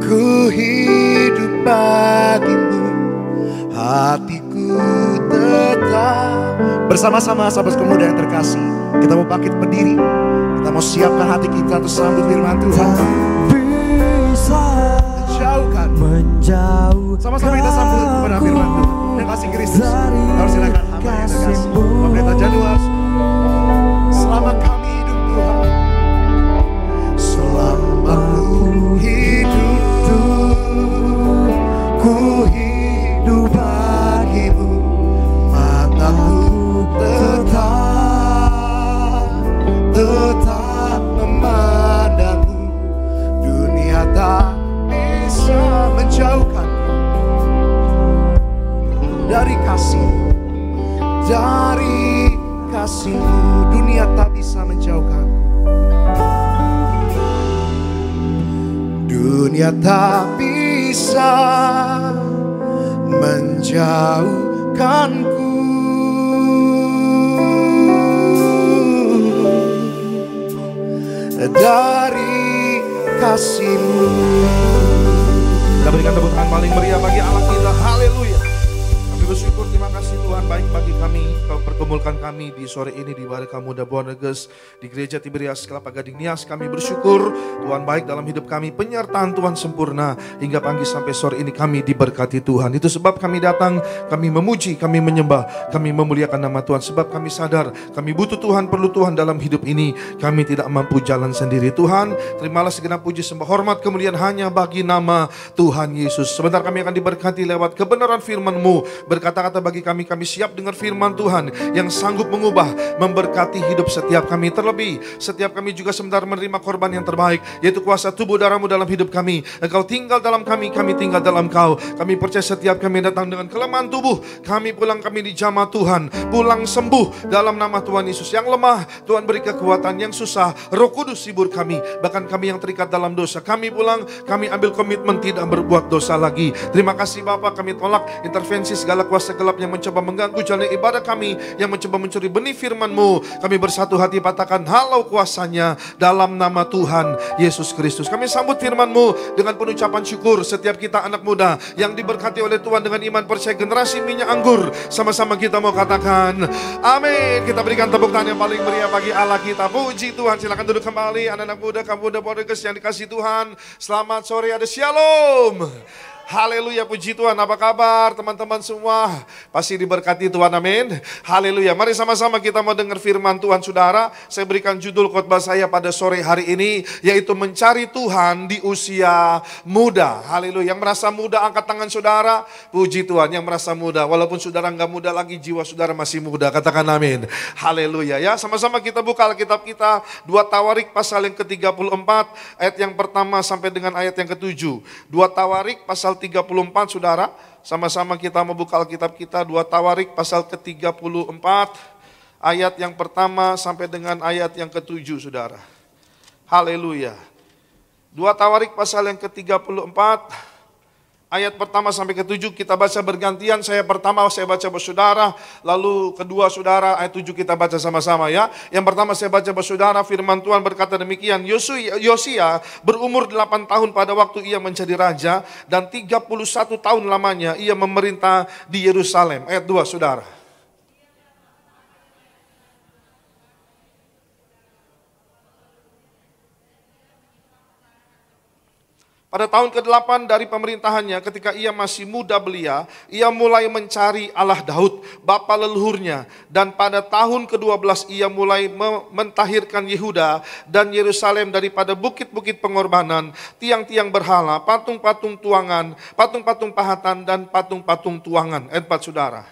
ku hidup bagimu, hatiku tetap. Bersama-sama sahabat pemuda yang terkasih, kita mau bangkit berdiri. Kita mau siapkan hati kita untuk sambut firman Tuhan. bisa menjauhkan. Sama-sama kita sambut kepada firman Tuhan dan kasih Kristus. Lalu silakan hamba yang terkasih, Pendeta Januar. Selama kami hidup Tuhan, selama ku hidup bagimu, mataku tetap memandangmu. Dunia tak bisa menjauhkan dari kasihmu. Dunia tak bisa menjauhkan. Dunia tak bisa menjauhkanku dari kasihmu. Kita berikan tepuk tangan paling meriah bagi Allah kita. Haleluya. Kami bersyukur, terima kasih Tuhan baik bagi kami. Kau pertemukan kami di sore ini di Balai Muda Boanerges di Gereja Tiberias Kelapa Gading Nias. Kami bersyukur Tuhan baik dalam hidup kami, penyertaan Tuhan sempurna hingga pagi sampai sore ini kami diberkati Tuhan. Itu sebab kami datang, kami memuji, kami menyembah, kami memuliakan nama Tuhan. Sebab kami sadar kami butuh Tuhan, perlu Tuhan dalam hidup ini. Kami tidak mampu jalan sendiri. Tuhan, terimalah segenap puji sembah hormat kemuliaan hanya bagi nama Tuhan Yesus. Sebentar kami akan diberkati lewat kebenaran firman-Mu. Berkata-kata bagi kami siap dengar firman Tuhan yang sanggup mengubah, memberkati hidup setiap kami. Terlebih setiap kami juga sebentar menerima korban yang terbaik, yaitu kuasa tubuh darah-Mu dalam hidup kami. Engkau tinggal dalam kami, kami tinggal dalam Kau. Kami percaya setiap kami datang dengan kelemahan tubuh, kami pulang, kami dijamah Tuhan, pulang sembuh dalam nama Tuhan Yesus. Yang lemah Tuhan beri kekuatan, yang susah Roh Kudus hibur kami. Bahkan kami yang terikat dalam dosa, kami pulang, kami ambil komitmen tidak berbuat dosa lagi. Terima kasih Bapa, kami tolak intervensi segala kuasa gelap yang mencoba mengganggu jalan ibadah kami, yang mencoba mencuri benih firman-Mu. Kami bersatu hati katakan halau kuasanya dalam nama Tuhan Yesus Kristus. Kami sambut firman-Mu dengan penuh ucapan syukur. Setiap kita anak muda yang diberkati oleh Tuhan dengan iman percaya generasi minyak anggur. Sama-sama kita mau katakan amin. Kita berikan tepuk tangan yang paling meriah bagi Allah kita. Puji Tuhan. Silakan duduk kembali anak-anak muda, kamu muda Borges yang dikasih Tuhan. Selamat sore, ada shalom. Haleluya, puji Tuhan. Apa kabar teman-teman semua? Pasti diberkati Tuhan, amin. Haleluya. Mari sama-sama kita mau dengar firman Tuhan, saudara. Saya berikan judul khotbah saya pada sore hari ini, yaitu mencari Tuhan di usia muda. Haleluya. Yang merasa muda angkat tangan saudara. Puji Tuhan. Yang merasa muda, walaupun saudara enggak muda lagi, jiwa saudara masih muda. Katakan amin. Haleluya ya. Sama-sama kita buka Alkitab kita, 2 Tawarik pasal yang ke-34 ayat yang pertama sampai dengan ayat yang ke-7. 2 Tawarik pasal 34 saudara, sama-sama kita membuka Alkitab kita, 2 Tawarik pasal ke-34 ayat yang pertama sampai dengan ayat yang ke-7 saudara. Haleluya. 2 Tawarik pasal yang ke-34 ayat pertama sampai ke-7 kita baca bergantian. Saya pertama saya baca buat saudara, lalu kedua saudara ayat 7 kita baca sama-sama ya. Yang pertama saya baca buat saudara, firman Tuhan berkata demikian. Yosia berumur 8 tahun pada waktu ia menjadi raja, dan 31 tahun lamanya ia memerintah di Yerusalem. Ayat 2 saudara. Pada tahun ke-8 dari pemerintahannya, ketika ia masih muda belia, ia mulai mencari Allah Daud, bapa leluhurnya. Dan pada tahun ke-12 ia mulai mentahirkan Yehuda dan Yerusalem daripada bukit-bukit pengorbanan, tiang-tiang berhala, patung-patung tuangan, patung-patung pahatan, dan patung-patung tuangan. Ayat 4 saudara.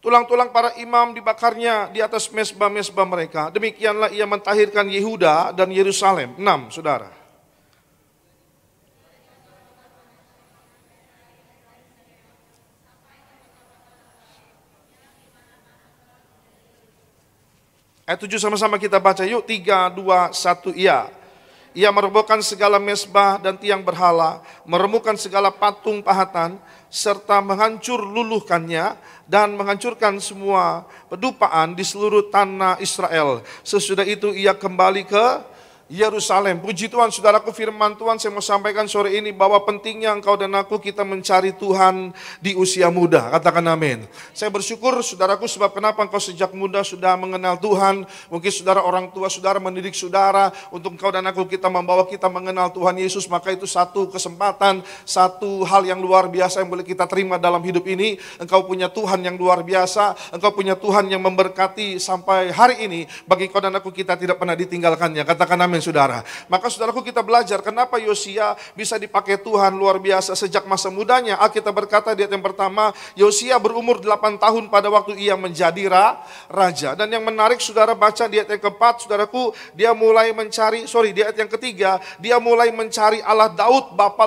Tulang-tulang para imam dibakarnya di atas mezbah-mezbah mereka. Demikianlah ia mentahirkan Yehuda dan Yerusalem. 6, saudara. Ayat 7 sama-sama kita baca yuk. 3, 2, 1, iya. Ia merobohkan segala mezbah dan tiang berhala, meremukkan segala patung pahatan, serta menghancur luluhkannya dan menghancurkan semua pedupaan di seluruh tanah Israel. Sesudah itu ia kembali ke Yerusalem. Puji Tuhan, saudaraku, firman Tuhan saya mau sampaikan sore ini bahwa pentingnya engkau dan aku kita mencari Tuhan di usia muda. Katakan amin. Saya bersyukur saudaraku, sebab kenapa engkau sejak muda sudah mengenal Tuhan. Mungkin saudara orang tua saudara mendidik saudara untuk engkau dan aku kita membawa kita mengenal Tuhan Yesus. Maka itu satu kesempatan, satu hal yang luar biasa yang boleh kita terima dalam hidup ini. Engkau punya Tuhan yang luar biasa, engkau punya Tuhan yang memberkati sampai hari ini. Bagi engkau dan aku kita tidak pernah ditinggalkannya. Katakan amin saudara. Maka saudaraku kita belajar kenapa Yosia bisa dipakai Tuhan luar biasa sejak masa mudanya. Alkitab berkata di ayat yang pertama, Yosia berumur 8 tahun pada waktu ia menjadi raja. Dan yang menarik saudara baca di ayat yang keempat, saudaraku, dia mulai mencari, di ayat yang ketiga, dia mulai mencari Allah Daud, bapa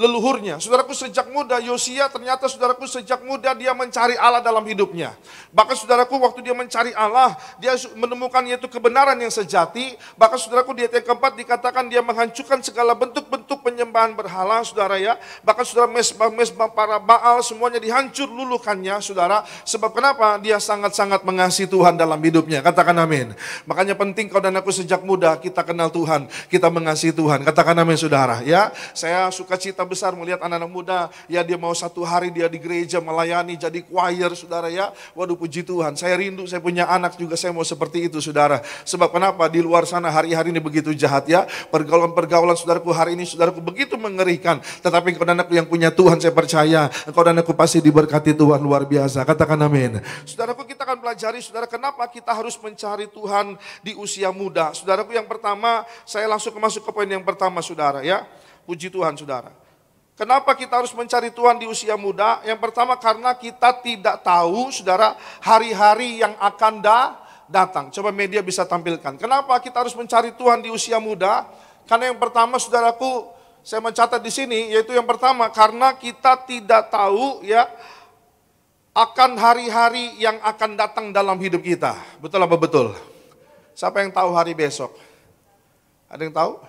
leluhurnya. Saudaraku, sejak muda Yosia ternyata saudaraku sejak muda dia mencari Allah dalam hidupnya. Bahkan saudaraku waktu dia mencari Allah, dia menemukan yaitu kebenaran yang sejati. Bahkan saudaraku di ayat yang keempat dikatakan dia menghancurkan segala bentuk-bentuk penyembahan berhala, saudara ya. Bahkan saudara mezbah para Baal semuanya dihancur luluhkannya, saudara. Sebab kenapa? Dia sangat-sangat mengasihi Tuhan dalam hidupnya. Katakan amin. Makanya penting kau dan aku sejak muda kita kenal Tuhan, kita mengasihi Tuhan. Katakan amin saudara ya. Saya suka cita besar melihat anak-anak muda, ya dia mau satu hari dia di gereja melayani jadi choir, saudara ya. Waduh puji Tuhan. Saya rindu saya punya anak juga saya mau seperti itu, saudara. Sebab kenapa? Di luar sana hari-hari ini begitu jahat ya. Pergaulan-pergaulan saudaraku hari ini saudaraku begitu mengerikan. Tetapi engkau dan aku yang punya Tuhan saya percaya engkau dan aku pasti diberkati Tuhan luar biasa. Katakan amin. Saudaraku kita akan pelajari saudara kenapa kita harus mencari Tuhan di usia muda. Saudaraku yang pertama saya langsung masuk ke poin yang pertama saudara ya. Puji Tuhan saudara. Kenapa kita harus mencari Tuhan di usia muda? Yang pertama karena kita tidak tahu saudara hari-hari yang akan datang. Coba media bisa tampilkan. Kenapa kita harus mencari Tuhan di usia muda? Karena yang pertama saudaraku, Saya mencatat di sini, yaitu yang pertama, karena kita tidak tahu ya akan hari-hari yang akan datang dalam hidup kita. Betul apa betul? Siapa yang tahu hari besok? Ada yang tahu?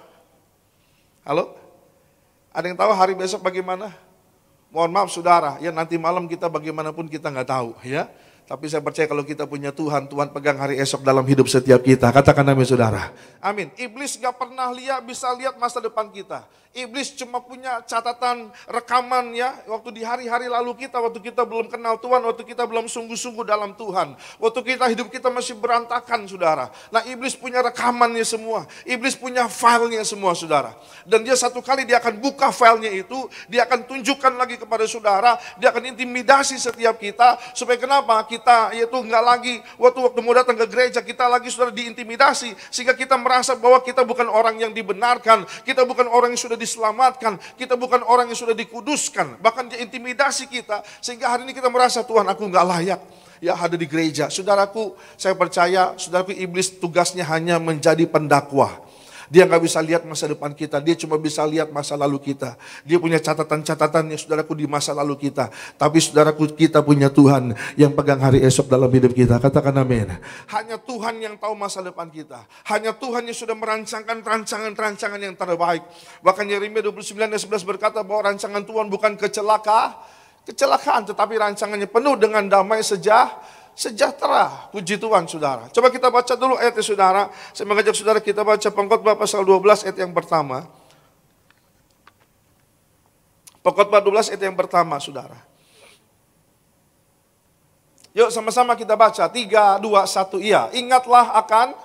Halo? Ada yang tahu hari besok bagaimana? Mohon maaf saudara, ya nanti malam kita bagaimanapun kita nggak tahu ya. Tapi saya percaya kalau kita punya Tuhan, Tuhan pegang hari esok dalam hidup setiap kita. Katakan amin saudara. Amin. Iblis gak pernah bisa lihat masa depan kita. Iblis cuma punya catatan rekaman ya. Waktu di hari-hari lalu kita, waktu kita belum kenal Tuhan, waktu kita belum sungguh-sungguh dalam Tuhan. Waktu hidup kita masih berantakan saudara. Nah iblis punya rekamannya semua. Iblis punya filenya semua saudara. Dan dia satu kali dia akan buka filenya itu. Dia akan tunjukkan lagi kepada saudara. Dia akan intimidasi setiap kita. Supaya kenapa? Kita yaitu nggak lagi waktu mau datang ke gereja kita lagi sudah diintimidasi sehingga kita merasa bahwa kita bukan orang yang dibenarkan, kita bukan orang yang sudah diselamatkan, kita bukan orang yang sudah dikuduskan, bahkan dia intimidasi kita sehingga hari ini kita merasa Tuhan aku nggak layak ya ada di gereja. Saudaraku, saya percaya saudaraku iblis tugasnya hanya menjadi pendakwah. Dia nggak bisa lihat masa depan kita, dia cuma bisa lihat masa lalu kita. Dia punya catatan-catatan yang saudaraku di masa lalu kita. Tapi saudaraku kita punya Tuhan yang pegang hari esok dalam hidup kita. Katakan amin. Hanya Tuhan yang tahu masa depan kita. Hanya Tuhan yang sudah merancangkan rancangan-rancangan yang terbaik. Bahkan Yeremia 29 ayat 11 berkata bahwa rancangan Tuhan bukan kecelakaan, tetapi rancangannya penuh dengan damai sejahtera. Puji Tuhan saudara. Coba kita baca dulu ayatnya saudara. Saya mengajak saudara kita baca Pengkhotbah pasal 12 ayat yang pertama. Pengkhotbah 12 ayat yang pertama saudara. Yuk sama-sama kita baca. 3, 2, 1 iya. Ingatlah akan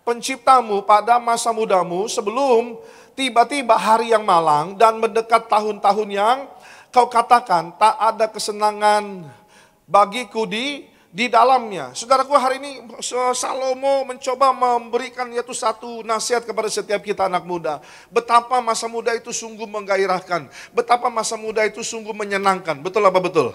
penciptamu pada masa mudamu sebelum tiba-tiba hari yang malang dan mendekat tahun-tahun yang kau katakan tak ada kesenangan bagiku di dalamnya. Saudaraku, hari ini Salomo mencoba memberikan yaitu satu nasihat kepada setiap kita anak muda. Betapa masa muda itu sungguh menggairahkan. Betapa masa muda itu sungguh menyenangkan. Betul apa betul?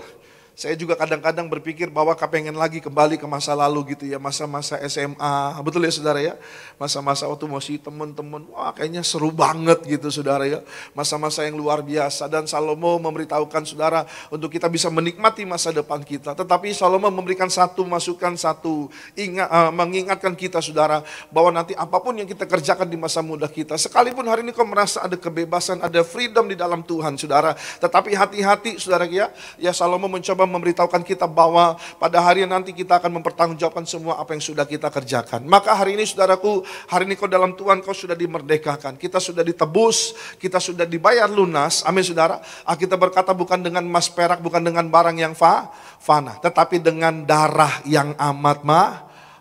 Saya juga kadang-kadang berpikir bahwa pengen lagi kembali ke masa lalu gitu ya. Masa-masa SMA. Betul ya saudara ya? Masa-masa waktu masih teman-teman. Wah kayaknya seru banget gitu saudara ya. Masa-masa yang luar biasa. Dan Salomo memberitahukan saudara untuk kita bisa menikmati masa depan kita. Tetapi Salomo memberikan satu masukan, mengingatkan kita saudara. Bahwa nanti apapun yang kita kerjakan di masa muda kita. Sekalipun hari ini kau merasa ada kebebasan, ada freedom di dalam Tuhan saudara. Tetapi hati-hati saudara ya. Ya Salomo mencoba memberitahukan kita bahwa pada hari yang nanti kita akan mempertanggungjawabkan semua apa yang sudah kita kerjakan. Maka hari ini saudaraku, hari ini kau dalam Tuhan kau sudah dimerdekakan. Kita sudah ditebus, kita sudah dibayar lunas. Amin saudara. Kita berkata bukan dengan emas perak, bukan dengan barang yang fana, tetapi dengan darah yang amat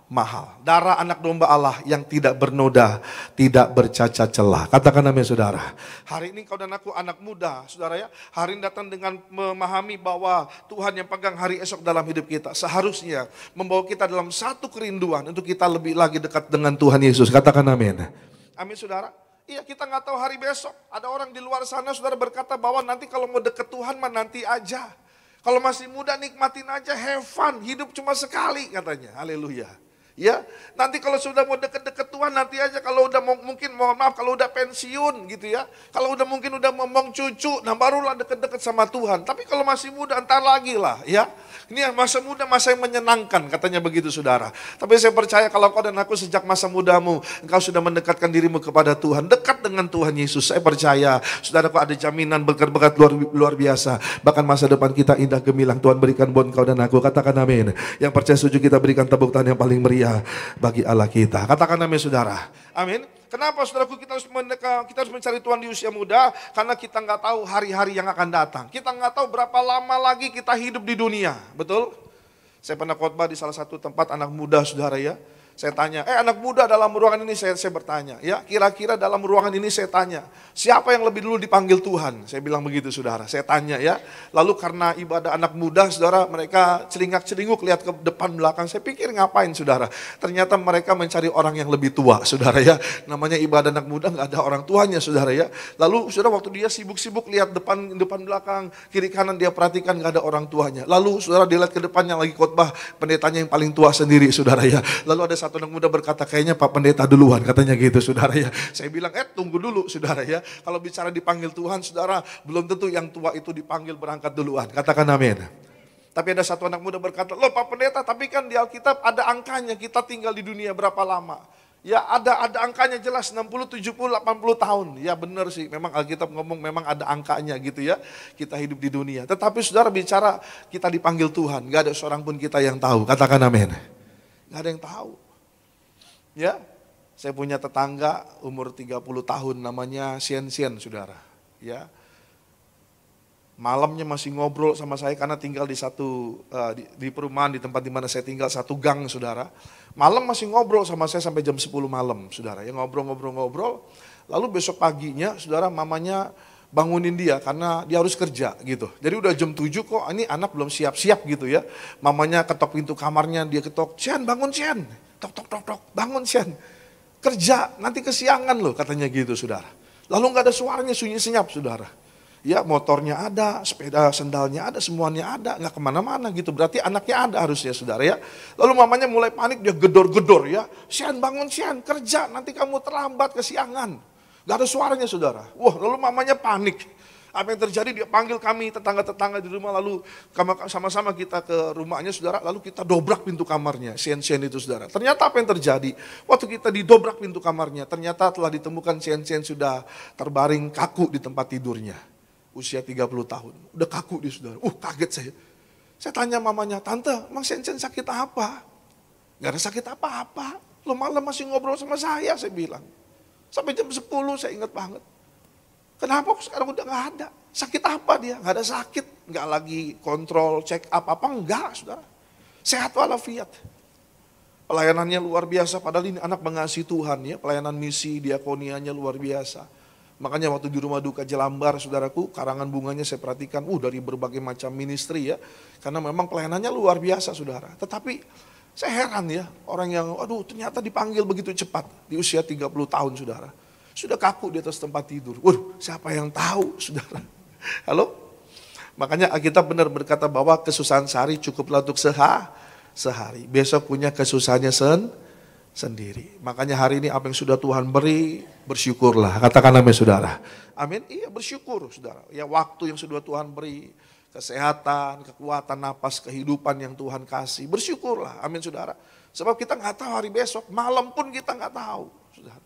mahal. Darah anak domba Allah yang tidak bernoda, tidak bercacat celah. Katakan amin saudara. Hari ini kau dan aku anak muda saudara ya. Hari ini datang dengan memahami bahwa Tuhan yang pegang hari esok dalam hidup kita. Seharusnya membawa kita dalam satu kerinduan untuk kita lebih lagi dekat dengan Tuhan Yesus. Katakan amin. Amin saudara. Iya kita nggak tahu hari besok. Ada orang di luar sana saudara berkata bahwa nanti kalau mau deket Tuhan mah nanti aja. Kalau masih muda nikmatin aja, have fun. Hidup cuma sekali katanya. Haleluya. Ya, nanti kalau sudah mau deket-deket Tuhan nanti aja kalau udah mungkin mohon maaf kalau udah pensiun gitu ya. Kalau udah mungkin udah ngomong cucu, nah barulah deket-deket sama Tuhan. Tapi kalau masih muda entar lagi lah ya. Ini masa muda masa yang menyenangkan katanya begitu saudara. Tapi saya percaya kalau kau dan aku sejak masa mudamu engkau sudah mendekatkan dirimu kepada Tuhan, dekat dengan Tuhan Yesus. Saya percaya saudaraku ada jaminan berkat-berkat luar biasa. Bahkan masa depan kita indah gemilang Tuhan berikan buat kau dan aku. Katakan amin. Yang percaya setuju kita berikan tepuk tangan yang paling meriah bagi Allah kita. Katakan amin saudara. Amin. Kenapa saudaraku kita harus mencari Tuhan di usia muda? Karena kita nggak tahu hari-hari yang akan datang. Kita nggak tahu berapa lama lagi kita hidup di dunia. Betul? Saya pernah khotbah di salah satu tempat anak muda saudara ya. Saya tanya, anak muda dalam ruangan ini saya bertanya, ya kira-kira dalam ruangan ini saya tanya, siapa yang lebih dulu dipanggil Tuhan? Saya bilang begitu saudara, saya tanya ya. Lalu karena ibadah anak muda saudara, mereka celingak-celinguk lihat ke depan belakang. Saya pikir ngapain saudara? Ternyata mereka mencari orang yang lebih tua saudara ya. Namanya ibadah anak muda nggak ada orang tuanya saudara ya. Lalu saudara waktu dia sibuk-sibuk lihat depan belakang, kiri kanan dia perhatikan nggak ada orang tuanya. Lalu saudara dia lihat ke depannya lagi khotbah, pendetanya yang paling tua sendiri saudara ya. Lalu ada satu anak muda berkata, kayaknya Pak Pendeta duluan, katanya gitu saudara ya. Saya bilang, tunggu dulu saudara ya. Kalau bicara dipanggil Tuhan saudara, belum tentu yang tua itu dipanggil berangkat duluan. Katakan amin. Tapi ada satu anak muda berkata, loh Pak Pendeta, tapi kan di Alkitab ada angkanya, kita tinggal di dunia berapa lama. Ya ada angkanya jelas 60, 70, 80 tahun. Ya benar sih, memang Alkitab ngomong memang ada angkanya gitu ya. Kita hidup di dunia. Tetapi saudara bicara kita dipanggil Tuhan, gak ada seorang pun kita yang tahu. Katakan amin. Gak ada yang tahu. Ya, saya punya tetangga umur 30 tahun namanya Sien saudara. Ya, malamnya masih ngobrol sama saya karena tinggal di satu di perumahan di tempat di mana saya tinggal satu gang saudara. Malam masih ngobrol sama saya sampai jam 10 malam saudara. Ya ngobrol. Lalu besok paginya saudara mamanya bangunin dia karena dia harus kerja gitu. Jadi udah jam 7 kok ini anak belum siap-siap gitu ya. Mamanya ketok pintu kamarnya, dia ketok, "Cian, bangun Cian." Tok, bangun Cian. Kerja, nanti kesiangan loh katanya gitu saudara. Lalu gak ada suaranya, sunyi senyap saudara. Ya motornya ada, sepeda sendalnya ada, semuanya ada, nggak kemana-mana gitu. Berarti anaknya ada harusnya saudara ya. Lalu mamanya mulai panik, dia gedor-gedor ya. "Sian bangun Sian, kerja, nanti kamu terlambat kesiangan." Gak ada suaranya saudara. Wah lalu mamanya panik. Apa yang terjadi, dia panggil kami tetangga-tetangga di rumah, lalu sama-sama kita ke rumahnya saudara. Lalu kita dobrak pintu kamarnya, Sian itu saudara. Ternyata apa yang terjadi, waktu kita didobrak pintu kamarnya, ternyata telah ditemukan Sian sudah terbaring kaku di tempat tidurnya. Usia 30 tahun, udah kaku dia saudara. Kaget saya. Saya tanya mamanya, "Tante, emang Sien sakit apa?" "Gak ada sakit apa-apa. Lo malam masih ngobrol sama saya bilang. Sampai jam 10 saya ingat banget. Kenapa sekarang udah gak ada? Sakit apa dia? Gak ada sakit. Gak lagi kontrol, check up apa, enggak saudara. Sehat walafiat. Pelayanannya luar biasa, padahal ini anak mengasihi Tuhan ya. Pelayanan misi, diakonianya luar biasa. Makanya waktu di rumah duka Jelambar saudaraku, karangan bunganya saya perhatikan, dari berbagai macam ministry ya. Karena memang pelayanannya luar biasa saudara. Tetapi saya heran ya, orang yang ternyata dipanggil begitu cepat di usia 30 tahun saudara. Sudah kaku di atas tempat tidur. Siapa yang tahu saudara? Halo? Makanya kita benar berkata bahwa kesusahan sehari cukuplah untuk sehari. Besok punya kesusahannya sendiri. Makanya hari ini apa yang sudah Tuhan beri, bersyukurlah. Katakan amin saudara. Amin, iya bersyukur saudara. Ya waktu yang sudah Tuhan beri, kesehatan, kekuatan, napas, kehidupan yang Tuhan kasih. Bersyukurlah, amin saudara. Sebab kita gak tahu hari besok, malam pun kita gak tahu saudara.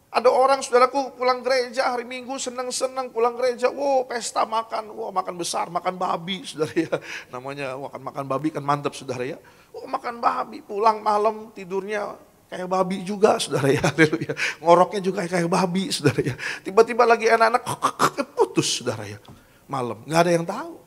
Ada orang saudaraku pulang gereja hari Minggu senang-senang pulang gereja, pesta makan, makan besar, makan babi saudara ya. Namanya makan babi kan mantap saudara ya. Makan babi, pulang malam tidurnya kayak babi juga saudara ya. Haleluya. Ngoroknya juga kayak babi saudara ya. Tiba-tiba lagi anak-anak putus saudara ya. Malam, gak ada yang tahu.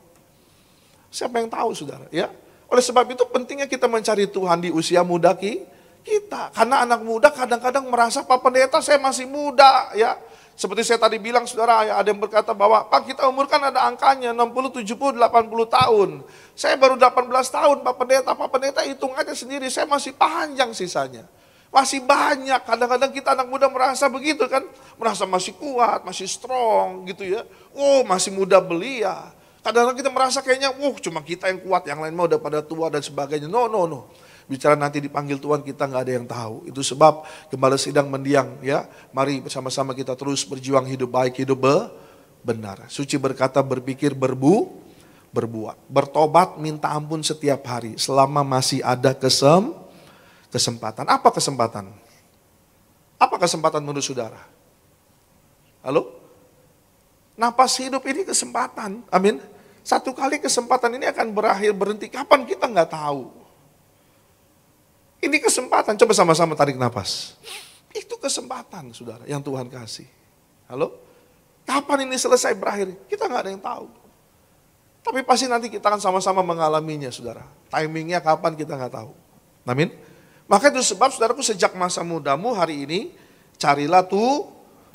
Siapa yang tahu saudara ya. Oleh sebab itu pentingnya kita mencari Tuhan di usia muda kita. Karena anak muda kadang-kadang merasa, "Pak Pendeta saya masih muda ya." Seperti saya tadi bilang saudara, ada yang berkata bahwa, "Pak kita umur kan ada angkanya 60, 70, 80 tahun. Saya baru 18 tahun Pak Pendeta hitung aja sendiri, saya masih panjang sisanya." Masih banyak, kadang-kadang kita anak muda merasa begitu kan. Merasa masih kuat, masih strong gitu ya. Masih muda belia. Kadang-kadang kita merasa kayaknya, cuma kita yang kuat, yang lain mah udah pada tua dan sebagainya. No. Bicara nanti dipanggil Tuhan kita nggak ada yang tahu. Itu sebab gembala sidang mendiang ya. Mari bersama-sama kita terus berjuang hidup baik, hidup benar. Suci berkata, berpikir, berbuat. Bertobat, minta ampun setiap hari. Selama masih ada kesempatan. Apa kesempatan? Apa kesempatan menurut saudara? Halo? Napas hidup ini kesempatan. Amin. Satu kali kesempatan ini akan berakhir, berhenti. Kapan kita nggak tahu. Ini kesempatan, coba sama-sama tarik nafas. Itu kesempatan saudara yang Tuhan kasih. Halo? Kapan ini selesai berakhir? Kita nggak ada yang tahu. Tapi pasti nanti kita akan sama-sama mengalaminya saudara. Timingnya kapan kita nggak tahu. Amin. Maka itu sebab saudaraku sejak masa mudamu hari ini, carilah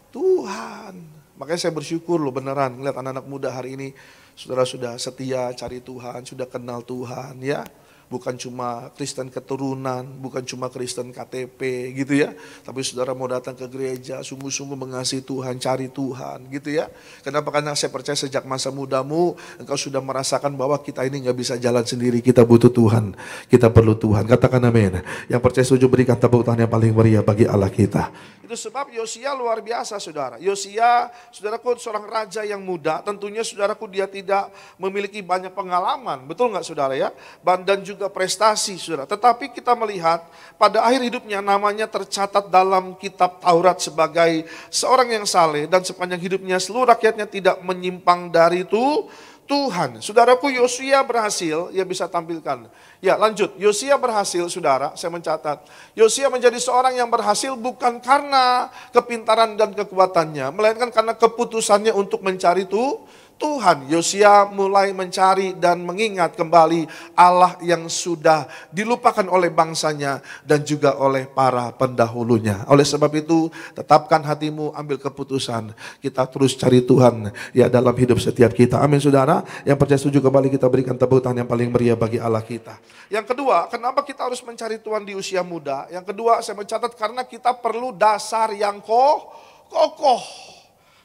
Tuhan. Makanya saya bersyukur loh beneran ngeliat anak-anak muda hari ini. Saudara sudah setia cari Tuhan, sudah kenal Tuhan ya. Bukan cuma Kristen keturunan, bukan cuma Kristen KTP gitu ya. Tapi saudara mau datang ke gereja, sungguh-sungguh mengasihi Tuhan, cari Tuhan gitu ya. Kenapa? Karena saya percaya sejak masa mudamu, engkau sudah merasakan bahwa kita ini gak bisa jalan sendiri. Kita butuh Tuhan, kita perlu Tuhan. Katakan amin. Yang percaya setuju berikan tepuk tangan yang paling meriah bagi Allah kita. Itu sebab Yosia luar biasa saudara. Yosia, saudaraku seorang raja yang muda, tentunya saudaraku dia tidak memiliki banyak pengalaman. Betul gak saudara ya? Dan juga prestasi saudara. Tetapi kita melihat pada akhir hidupnya namanya tercatat dalam kitab Taurat sebagai seorang yang saleh dan sepanjang hidupnya seluruh rakyatnya tidak menyimpang dari itu Tuhan. Saudaraku Yosia berhasil, ya bisa tampilkan. Ya lanjut, Yosia berhasil saudara, saya mencatat. Yosia menjadi seorang yang berhasil bukan karena kepintaran dan kekuatannya, melainkan karena keputusannya untuk mencari Tuhan. Yosia mulai mencari dan mengingat kembali Allah yang sudah dilupakan oleh bangsanya dan juga oleh para pendahulunya. Oleh sebab itu, tetapkan hatimu, ambil keputusan. Kita terus cari Tuhan ya dalam hidup setiap kita. Amin saudara. Yang percaya setuju kembali kita berikan tepuk tangan yang paling meriah bagi Allah kita. Yang kedua, kenapa kita harus mencari Tuhan di usia muda? Yang kedua, saya mencatat karena kita perlu dasar yang kokoh.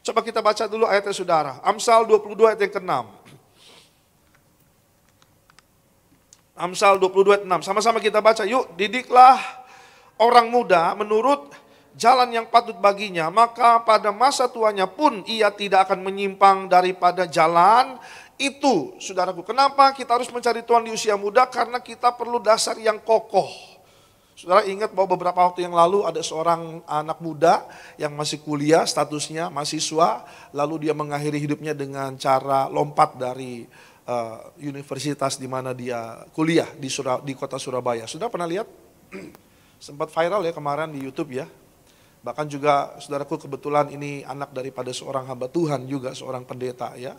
Coba kita baca dulu ayatnya saudara. Amsal 22 ayat yang ke-6. Amsal 22 ayat 6. Sama-sama kita baca. Yuk, didiklah orang muda menurut jalan yang patut baginya. Maka pada masa tuanya pun ia tidak akan menyimpang daripada jalan itu. Saudaraku, kenapa kita harus mencari Tuhan di usia muda? Karena kita perlu dasar yang kokoh. Saudara ingat bahwa beberapa waktu yang lalu ada seorang anak muda yang masih kuliah, statusnya mahasiswa, lalu dia mengakhiri hidupnya dengan cara lompat dari universitas di mana dia kuliah di kota Surabaya. Sudah pernah lihat? Sempat viral ya kemarin di YouTube ya. Bahkan juga saudaraku kebetulan ini anak daripada seorang hamba Tuhan juga, seorang pendeta ya.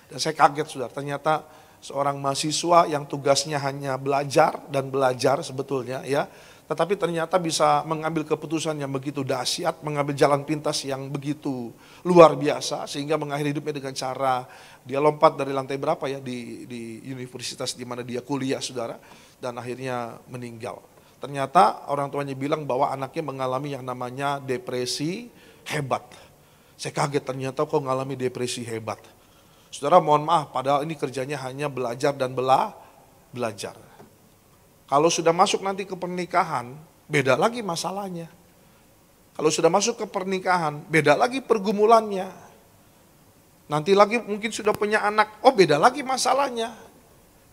Dan saya kaget saudara, ternyata seorang mahasiswa yang tugasnya hanya belajar dan belajar sebetulnya ya. Tetapi ternyata bisa mengambil keputusan yang begitu dahsyat, mengambil jalan pintas yang begitu luar biasa, sehingga mengakhiri hidupnya dengan cara dia lompat dari lantai berapa ya di universitas di mana dia kuliah saudara, dan akhirnya meninggal. Ternyata orang tuanya bilang bahwa anaknya mengalami yang namanya depresi hebat. Saya kaget ternyata kok mengalami depresi hebat. Saudara mohon maaf, padahal ini kerjanya hanya belajar dan belajar. Kalau sudah masuk nanti ke pernikahan, beda lagi masalahnya. Kalau sudah masuk ke pernikahan, beda lagi pergumulannya. Nanti lagi mungkin sudah punya anak, oh beda lagi masalahnya.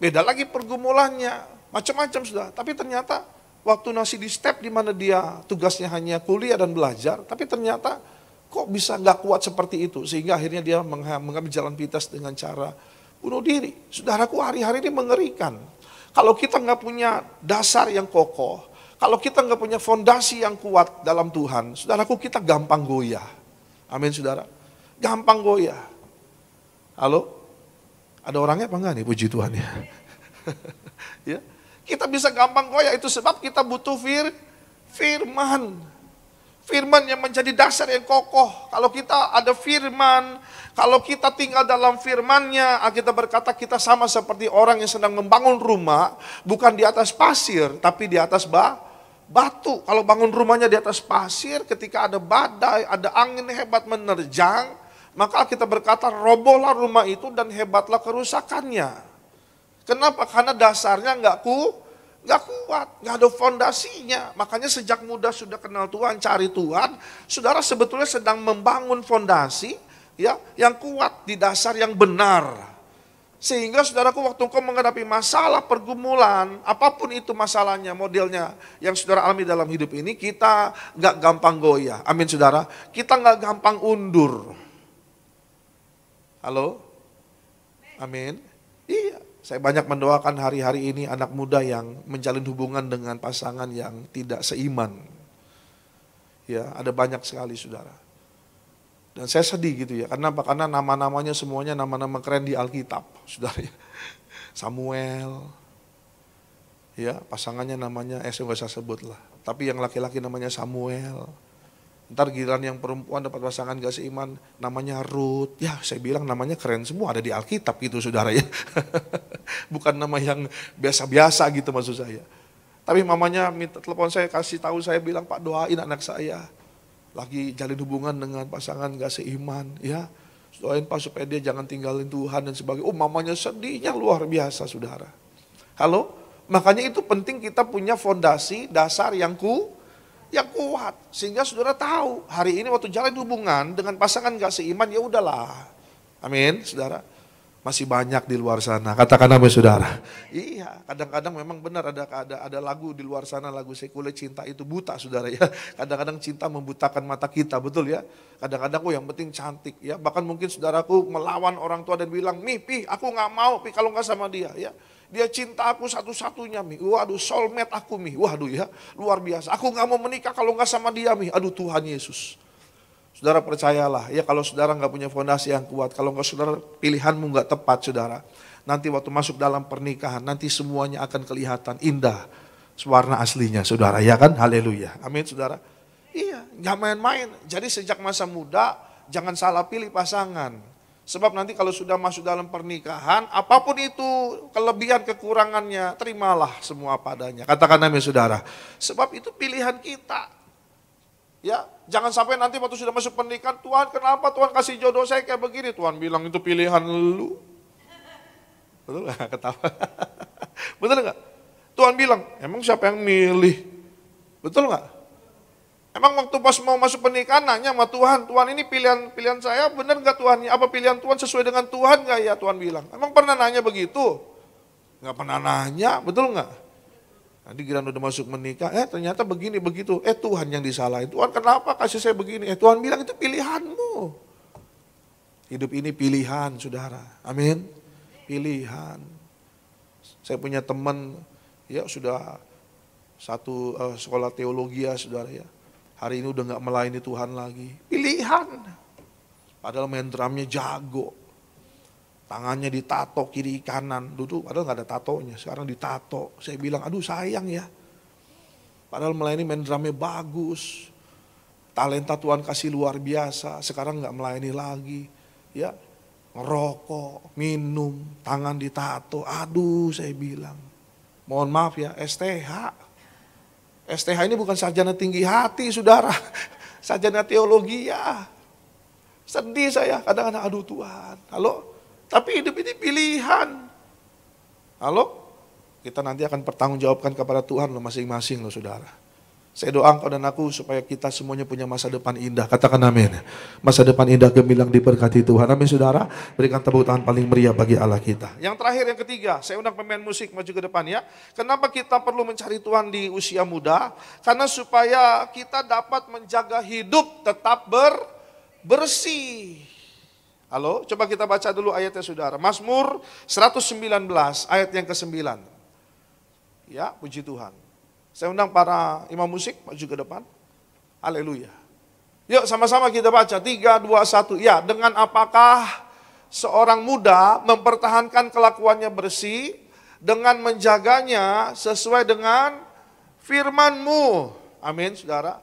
Beda lagi pergumulannya, macam-macam sudah. Tapi ternyata waktu masih di step di mana dia tugasnya hanya kuliah dan belajar, tapi ternyata kok bisa nggak kuat seperti itu. Sehingga akhirnya dia mengambil jalan pintas dengan cara bunuh diri. Saudaraku, hari-hari ini mengerikan. Kalau kita nggak punya dasar yang kokoh, kalau kita nggak punya fondasi yang kuat dalam Tuhan, saudaraku kita gampang goyah. Amin saudara, gampang goyah. Halo, ada orangnya apa enggak nih, puji Tuhan ya. Ya, kita bisa gampang goyah, itu sebab kita butuh firman. Firman yang menjadi dasar yang kokoh. Kalau kita ada firman, kalau kita tinggal dalam firman-Nya, kita berkata kita sama seperti orang yang sedang membangun rumah, bukan di atas pasir, tapi di atas batu. Kalau bangun rumahnya di atas pasir, ketika ada badai, ada angin hebat menerjang, maka kita berkata robohlah rumah itu dan hebatlah kerusakannya. Kenapa? Karena dasarnya nggak kuat, nggak ada fondasinya. Makanya sejak muda sudah kenal Tuhan, cari Tuhan, saudara sebetulnya sedang membangun fondasi ya yang kuat di dasar yang benar. Sehingga saudaraku waktu kau menghadapi masalah, pergumulan, apapun itu masalahnya, modelnya yang saudara alami dalam hidup ini, kita nggak gampang goyah. Amin saudara, kita nggak gampang undur. Halo? Amin. Iya. Saya banyak mendoakan hari-hari ini anak muda yang menjalin hubungan dengan pasangan yang tidak seiman. Ya, ada banyak sekali saudara. Dan saya sedih gitu ya, karena nama-namanya semuanya nama-nama keren di Alkitab, saudara. Samuel, ya pasangannya namanya, saya nggak usah sebut lah. Tapi yang laki-laki namanya Samuel, Ntar giliran yang perempuan dapat pasangan gak seiman, namanya Ruth. Ya saya bilang namanya keren semua, ada di Alkitab gitu saudara ya. Bukan nama yang biasa-biasa gitu maksud saya. Tapi mamanya minta telepon saya, kasih tahu saya, bilang Pak doain anak saya. Lagi jalin hubungan dengan pasangan gak seiman ya. Doain Pak supaya dia jangan tinggalin Tuhan dan sebagainya. Oh mamanya sedihnya luar biasa saudara. Halo? Makanya itu penting kita punya fondasi dasar yang kuat. Sehingga saudara tahu hari ini waktu jalan hubungan dengan pasangan gak seiman ya udahlah. Amin saudara. Masih banyak di luar sana. Katakan amin saudara. Iya, kadang-kadang memang benar ada lagu di luar sana, lagu sekuler, cinta itu buta saudara ya. Kadang-kadang cinta membutakan mata kita, betul ya. Kadang-kadang yang penting cantik ya. Bahkan mungkin saudaraku melawan orang tua dan bilang, Pi aku gak mau Pi kalau gak sama dia ya. Dia cinta aku satu-satunya Mi. Waduh soulmate aku Mi. Waduh ya luar biasa. Aku gak mau menikah kalau gak sama dia Mi. Aduh Tuhan Yesus. Saudara percayalah ya, kalau saudara gak punya fondasi yang kuat, kalau gak saudara pilihanmu gak tepat saudara, nanti waktu masuk dalam pernikahan nanti semuanya akan kelihatan indah warna aslinya saudara ya kan, haleluya, amin saudara. Iya gak main-main, jadi sejak masa muda jangan salah pilih pasangan. Sebab nanti kalau sudah masuk dalam pernikahan, apapun itu kelebihan kekurangannya, terimalah semua padanya. Katakan amin saudara. Sebab itu pilihan kita. Ya, jangan sampai nanti waktu sudah masuk pernikahan, Tuhan kenapa Tuhan kasih jodoh saya kayak begini? Tuhan bilang itu pilihan lu. Betul gak? Ketawa. Betul gak? Tuhan bilang, emang siapa yang milih? Betul gak? Emang waktu pas mau masuk pernikahan nanya sama Tuhan, Tuhan ini pilihan saya benar gak Tuhan? Apa pilihan Tuhan sesuai dengan Tuhan gak ya? Tuhan bilang, emang pernah nanya begitu? Gak pernah nanya, betul gak? Nanti giliran udah masuk menikah, ternyata begini begitu, Tuhan yang disalahin. Tuhan kenapa kasih saya begini? Tuhan bilang itu pilihanmu. Hidup ini pilihan saudara, amin. Pilihan. Saya punya teman, ya sudah satu sekolah teologi ya saudara ya. Hari ini udah gak melayani Tuhan lagi. Pilihan. Padahal main drumnya jago. Tangannya ditato kiri kanan, dulu padahal gak ada tatonya, sekarang ditato. Saya bilang aduh sayang ya. Padahal melayani main drumnya bagus. Talenta Tuhan kasih luar biasa, sekarang gak melayani lagi. Ya, ngerokok, minum, tangan ditato, aduh saya bilang. Mohon maaf ya, STH. STH ini bukan sarjana tinggi hati saudara, sarjana teologi ya. Sedih saya, kadang-kadang aduh Tuhan, halo. Tapi hidup ini pilihan. Halo? Kita nanti akan pertanggungjawabkan kepada Tuhan lo masing-masing lo saudara. Saya doa engkau dan aku supaya kita semuanya punya masa depan indah. Katakan amin. Masa depan indah gemilang diberkati Tuhan. Amin saudara. Berikan tepuk tangan paling meriah bagi Allah kita. Yang terakhir yang ketiga, saya undang pemain musik maju ke depan ya. Kenapa kita perlu mencari Tuhan di usia muda? Karena supaya kita dapat menjaga hidup tetap bersih. Halo, coba kita baca dulu ayatnya saudara. Mazmur 119 ayat yang ke-9. Ya, puji Tuhan. Saya undang para imam musik maju ke depan. Haleluya. Yuk sama-sama kita baca. 3, 2, 1. Ya, dengan apakah seorang muda mempertahankan kelakuannya bersih dengan menjaganya sesuai dengan firman-Mu. Amin, saudara.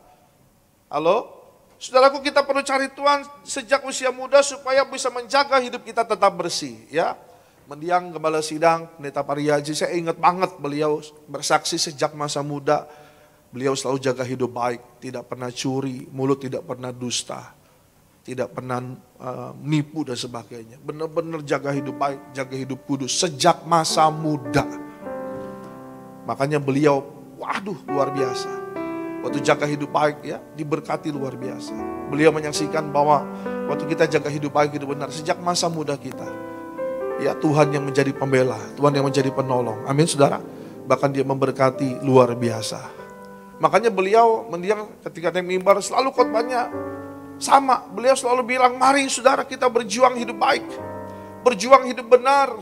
Halo. Saudaraku, kita perlu cari Tuhan sejak usia muda supaya bisa menjaga hidup kita tetap bersih. Ya, Mendiang Gembala Sidang, Pendeta Pariyaji, saya ingat banget beliau bersaksi sejak masa muda. Beliau selalu jaga hidup baik, tidak pernah curi, mulut tidak pernah dusta, tidak pernah nipu dan sebagainya. Benar-benar jaga hidup baik, jaga hidup kudus sejak masa muda. Makanya beliau, waduh luar biasa. Waktu jaga hidup baik ya, diberkati luar biasa. Beliau menyaksikan bahwa waktu kita jaga hidup baik, hidup benar, sejak masa muda kita. Ya Tuhan yang menjadi pembela, Tuhan yang menjadi penolong. Amin saudara. Bahkan dia memberkati luar biasa. Makanya beliau mendiang ketika naik mimbar selalu khotbahnya sama. Beliau selalu bilang, mari saudara kita berjuang hidup baik. Berjuang hidup benar.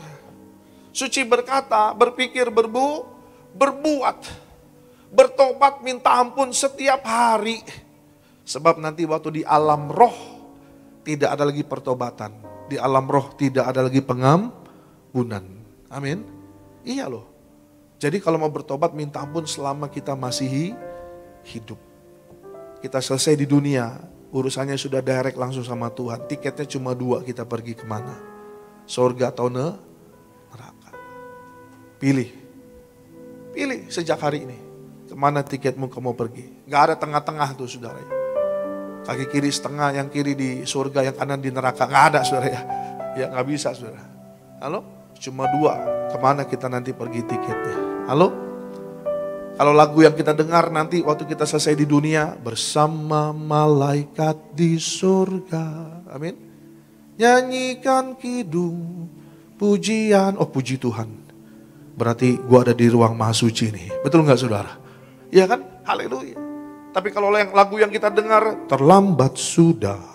Suci berkata, berpikir berbuat. Bertobat minta ampun setiap hari. Sebab nanti waktu di alam roh tidak ada lagi pertobatan. Di alam roh tidak ada lagi pengampunan. Amin. Iya loh. Jadi kalau mau bertobat minta ampun selama kita masih hidup. kita selesai di dunia, urusannya sudah direct langsung sama Tuhan. Tiketnya cuma 2, kita pergi kemana? Surga atau neraka? Pilih sejak hari ini. Kemana tiketmu kamu pergi? Gak ada tengah-tengah tuh saudara. Kaki kiri setengah, yang kiri di surga, yang kanan di neraka. Gak ada saudara ya. Ya gak bisa saudara. Halo? Cuma 2. Kemana kita nanti pergi tiketnya? Halo? Kalau lagu yang kita dengar nanti waktu kita selesai di dunia, bersama malaikat di surga. Amin. Nyanyikan kidung, pujian. Oh puji Tuhan. Berarti gua ada di ruang maha suci nih. Betul gak saudara? Iya kan? Haleluya. Tapi kalau lagu yang kita dengar, terlambat sudah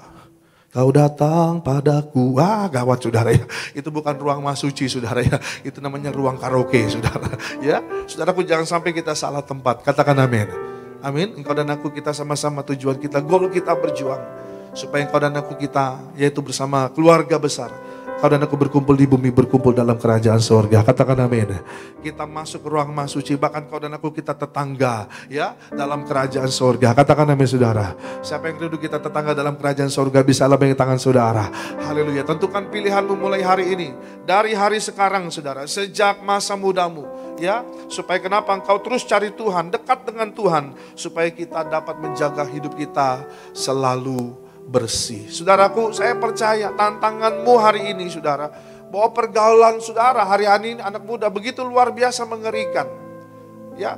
kau datang padaku. Gawat saudara ya. Itu bukan ruang maha suci saudara ya. Itu namanya ruang karaoke saudara. Ya, saudaraku jangan sampai kita salah tempat. Katakan amin. Amin. Engkau dan aku kita sama-sama tujuan kita, goal kita berjuang. Supaya engkau dan aku kita, yaitu bersama keluarga besar. Kau dan aku berkumpul di bumi, berkumpul dalam kerajaan surga. Katakan amin. Kita masuk ke ruang maha suci, bahkan kau dan aku kita tetangga ya dalam kerajaan surga. Katakan amin saudara. Siapa yang rindu kita tetangga dalam kerajaan surga, bisa lambaikan tangan saudara. Haleluya. Tentukan pilihanmu mulai hari ini. Dari hari sekarang saudara, sejak masa mudamu ya, supaya kenapa engkau terus cari Tuhan, dekat dengan Tuhan, supaya kita dapat menjaga hidup kita selalu bersih. Saudaraku, saya percaya tantanganmu hari ini saudara, bahwa pergaulan saudara hari ini anak muda begitu luar biasa mengerikan. Ya,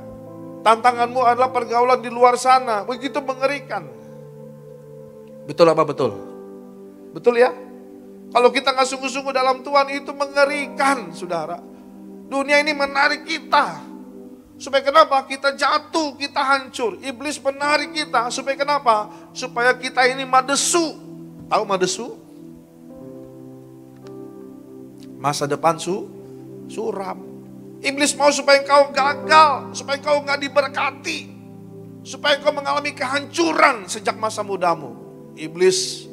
tantanganmu adalah pergaulan di luar sana, begitu mengerikan. Betul apa betul? Betul ya? Kalau kita nggak sungguh-sungguh dalam Tuhan itu mengerikan saudara. Dunia ini menarik kita. Supaya kenapa? Kita jatuh, kita hancur. Iblis menarik kita. Supaya kenapa? Supaya kita ini madesu. Tahu madesu? Masa depan suram. Iblis mau supaya engkau gagal. Supaya engkau gak diberkati. Supaya engkau mengalami kehancuran sejak masa mudamu. Iblis,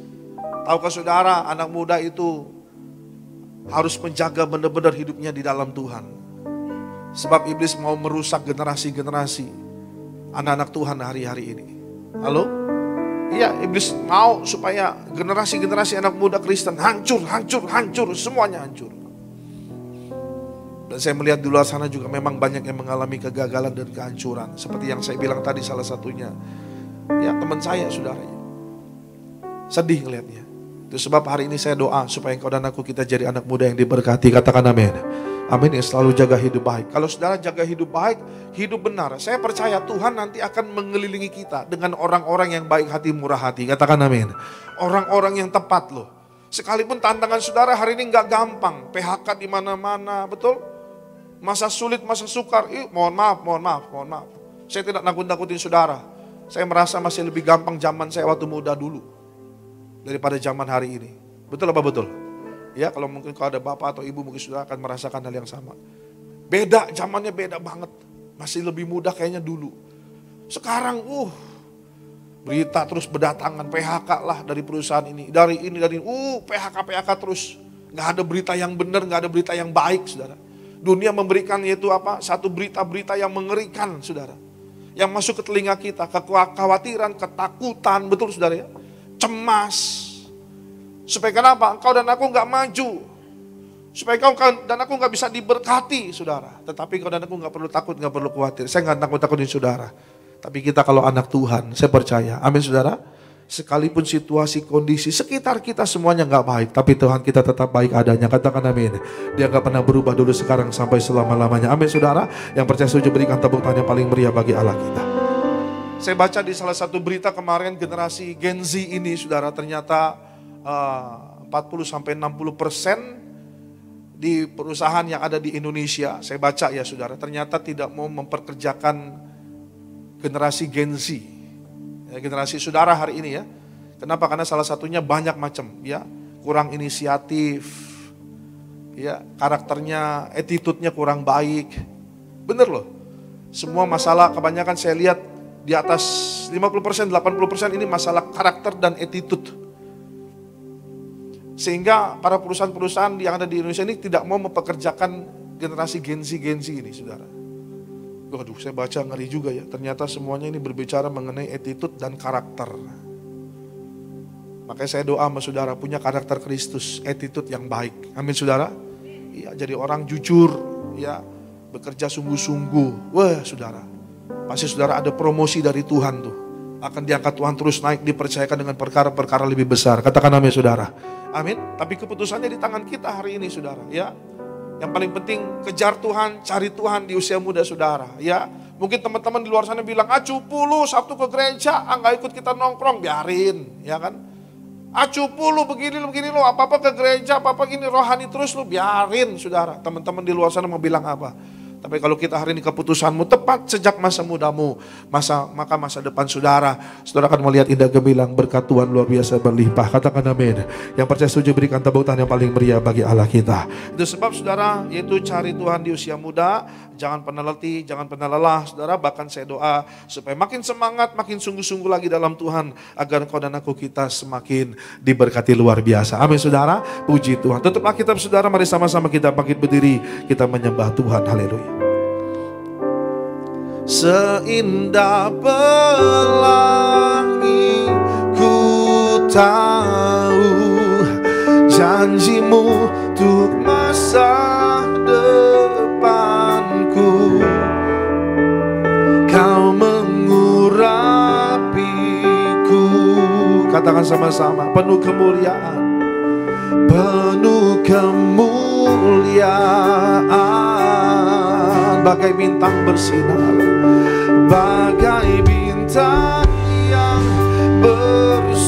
tahukah saudara, anak muda itu harus menjaga benar-benar hidupnya di dalam Tuhan. Sebab iblis mau merusak generasi-generasi anak-anak Tuhan hari-hari ini. Halo? Iya, iblis mau supaya generasi-generasi anak muda Kristen hancur, semuanya hancur. Dan saya melihat di luar sana juga memang banyak yang mengalami kegagalan dan kehancuran. Seperti yang saya bilang tadi salah satunya. Ya, teman saya, saudaranya. Sedih ngelihatnya. Itu sebab hari ini saya doa supaya engkau dan aku kita jadi anak muda yang diberkati. Katakan amin. Amin, yang selalu jaga hidup baik. Kalau saudara jaga hidup baik, hidup benar, saya percaya Tuhan nanti akan mengelilingi kita dengan orang-orang yang baik hati, murah hati. Katakan amin. Orang-orang yang tepat loh. Sekalipun tantangan saudara hari ini gak gampang. PHK di mana-mana, betul? Masa sulit, masa sukar. Mohon maaf. Saya tidak nakut-nakutin saudara. Saya merasa masih lebih gampang zaman saya waktu muda dulu daripada zaman hari ini. Betul apa betul? Ya, kalau mungkin kalau ada bapak atau ibu mungkin sudah akan merasakan hal yang sama. Beda, zamannya beda banget. Masih lebih mudah kayaknya dulu. Sekarang, berita terus berdatangan, PHK lah dari perusahaan ini. Dari ini, PHK terus. Gak ada berita yang benar, gak ada berita yang baik, saudara. Dunia memberikan yaitu apa? Satu berita-berita yang mengerikan, saudara. Yang masuk ke telinga kita, kekhawatiran, ketakutan, betul saudara ya. Cemas. Supaya kenapa? Engkau dan aku gak maju. Supaya engkau dan aku gak bisa diberkati, saudara. Tetapi engkau dan aku gak perlu takut, gak perlu khawatir. Saya gak takut-takutin saudara. Tapi kita kalau anak Tuhan, saya percaya. Amin saudara. Sekalipun situasi, kondisi sekitar kita semuanya gak baik. Tapi Tuhan kita tetap baik adanya. Katakan amin. Dia gak pernah berubah dulu, sekarang, sampai selama-lamanya. Amin saudara. Yang percaya setuju berikan tepuk tangan yang paling meriah bagi Allah kita. Saya baca di salah satu berita kemarin, generasi Gen Z ini saudara, ternyata 40-60% di perusahaan yang ada di Indonesia, saya baca ya saudara, ternyata tidak mau memperkerjakan generasi Gen Z, ya, generasi saudara hari ini ya. Kenapa? Karena salah satunya banyak macam, ya, kurang inisiatif, ya, karakternya, attitude-nya kurang baik, bener loh. Semua masalah kebanyakan saya lihat di atas 50%, 80% ini masalah karakter dan attitude. Sehingga para perusahaan-perusahaan yang ada di Indonesia ini tidak mau mempekerjakan generasi Gen Z ini, saudara. Waduh, saya baca ngeri juga ya. Ternyata semuanya ini berbicara mengenai attitude dan karakter. Makanya saya doa sama saudara punya karakter Kristus, attitude yang baik. Amin saudara. Iya, jadi orang jujur, ya, bekerja sungguh-sungguh. Wah saudara, pasti saudara ada promosi dari Tuhan tuh. Akan diangkat Tuhan terus naik, dipercayakan dengan perkara-perkara lebih besar. Katakan amin saudara. Amin. Tapi keputusannya di tangan kita hari ini saudara, ya. Yang paling penting kejar Tuhan, cari Tuhan di usia muda saudara, ya. Mungkin teman-teman di luar sana bilang, cupu lu Sabtu ke gereja, nggak ikut kita nongkrong, biarin, ya kan. Cupu lu begini lu, apa-apa ke gereja, apa-apa gini rohani terus lu, biarin saudara. Teman-teman di luar sana mau bilang apa. Tapi kalau kita hari ini keputusanmu tepat sejak masa mudamu, maka masa depan saudara akan melihat indah gemilang, berkat Tuhan luar biasa berlimpah. Katakan amin. Yang percaya setuju berikan tepuk tangan yang paling meriah bagi Allah kita. Itu sebab saudara, yaitu cari Tuhan di usia muda. Jangan pernah letih, jangan pernah lelah saudara. Bahkan saya doa supaya makin semangat, makin sungguh-sungguh lagi dalam Tuhan, agar kau dan aku kita semakin diberkati luar biasa. Amin saudara, puji Tuhan. Tutuplah kitab saudara, mari sama-sama kita bangkit berdiri, kita menyembah Tuhan. Haleluya. Seindah pelangi ku tahu janjimu untuk masa depanku. Kau mengurapiku. Katakan sama-sama, penuh kemuliaan, penuh kemuliaan, bagai bintang bersinar, bagai bintang yang bersinar,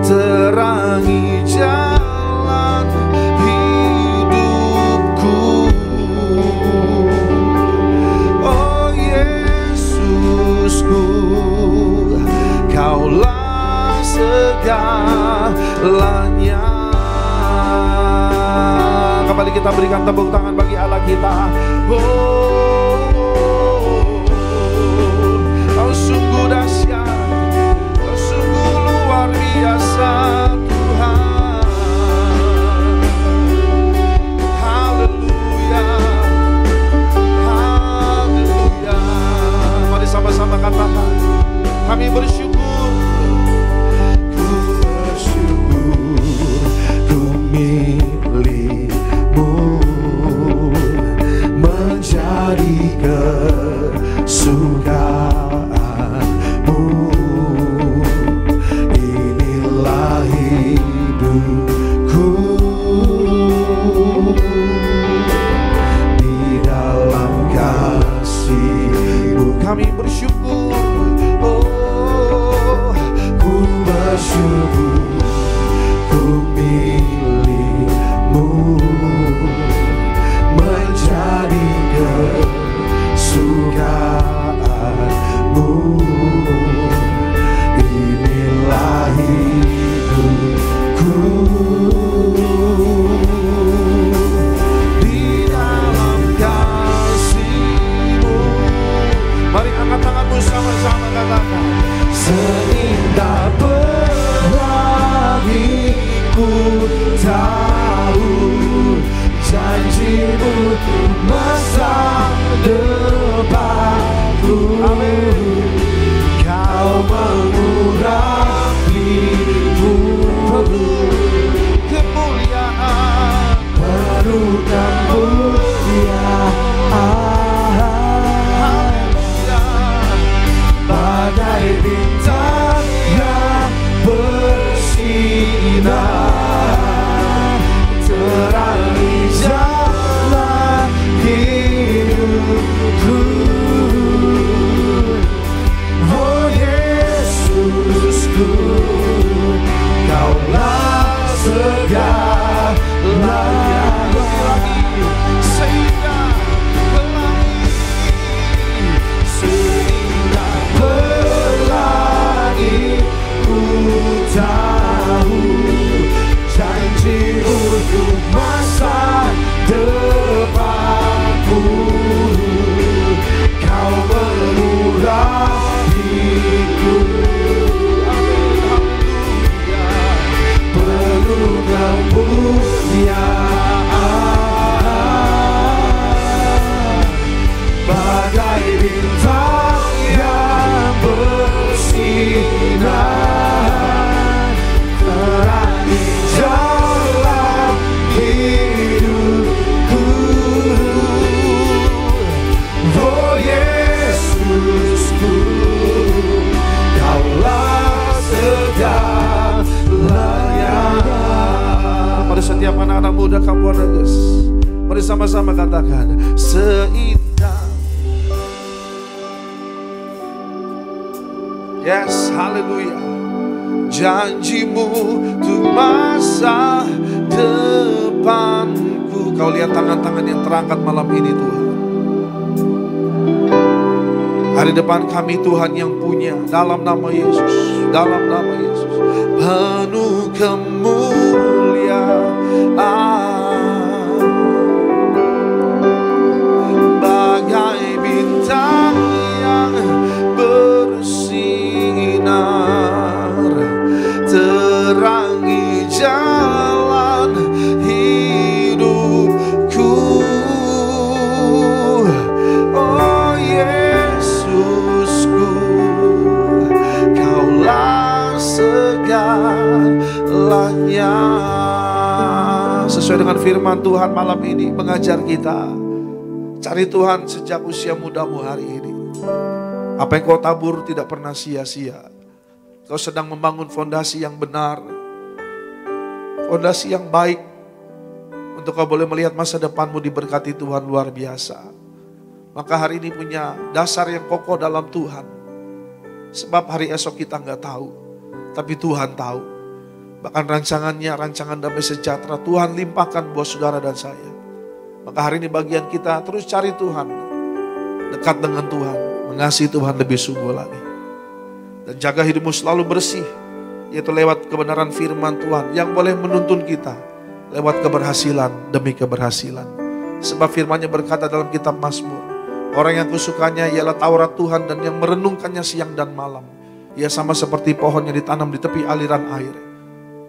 terangi jalan hidupku. Oh Yesusku, Kaulah segalanya. Kembali kita berikan tepuk tangan bagi Allah kita. Kau sungguh dahsyat, Kau sungguh luar biasa Tuhan. Haleluya, haleluya. Mari sama-sama katakan, kami bersyukur. Ku bersyukur, ku milikmu, menjadi kesukaanmu. Inilah hidupku di dalam kasih-Mu. Kami bersyukur, oh, ku bersyukur, ku milikmu, menjadi kesukaanmu. Inilah hidupku di dalam kasih-Mu. Mari angkat tanganmu sama bagai bintang yang bersinar, terangi jalan hidupku. Oh Yesusku, Kaulah segalanya. Pada setiap anak-anak muda Kabupaten Brebes, mari sama-sama katakan, seindah. Yes, haleluya. Janjimu untuk masa depanku. Kau lihat tangan-tangan yang terangkat malam ini Tuhan. Hari depan kami Tuhan yang punya, dalam nama Yesus, dalam nama Yesus. Penuh kemuliaan, bagai bintang yang bersinar, terangi jalan hidupku. Oh Yesusku, Kaulah segalanya. Sesuai dengan firman Tuhan malam ini mengajar kita, cari Tuhan sejak usia mudamu hari ini. Apa yang kau tabur tidak pernah sia-sia. Kau sedang membangun fondasi yang benar, fondasi yang baik, untuk kau boleh melihat masa depanmu diberkati Tuhan luar biasa. Maka hari ini punya dasar yang kokoh dalam Tuhan. Sebab hari esok kita nggak tahu, tapi Tuhan tahu. Bahkan rancangannya, rancangan damai sejahtera Tuhan limpahkan buat saudara dan saya. Maka hari ini bagian kita terus cari Tuhan, dekat dengan Tuhan, mengasihi Tuhan lebih sungguh lagi. Dan jaga hidupmu selalu bersih, yaitu lewat kebenaran firman Tuhan yang boleh menuntun kita lewat keberhasilan demi keberhasilan. Sebab firman-Nya berkata dalam kitab Mazmur, orang yang kusukanya ialah Taurat Tuhan dan yang merenungkannya siang dan malam. Ia sama seperti pohon yang ditanam di tepi aliran air,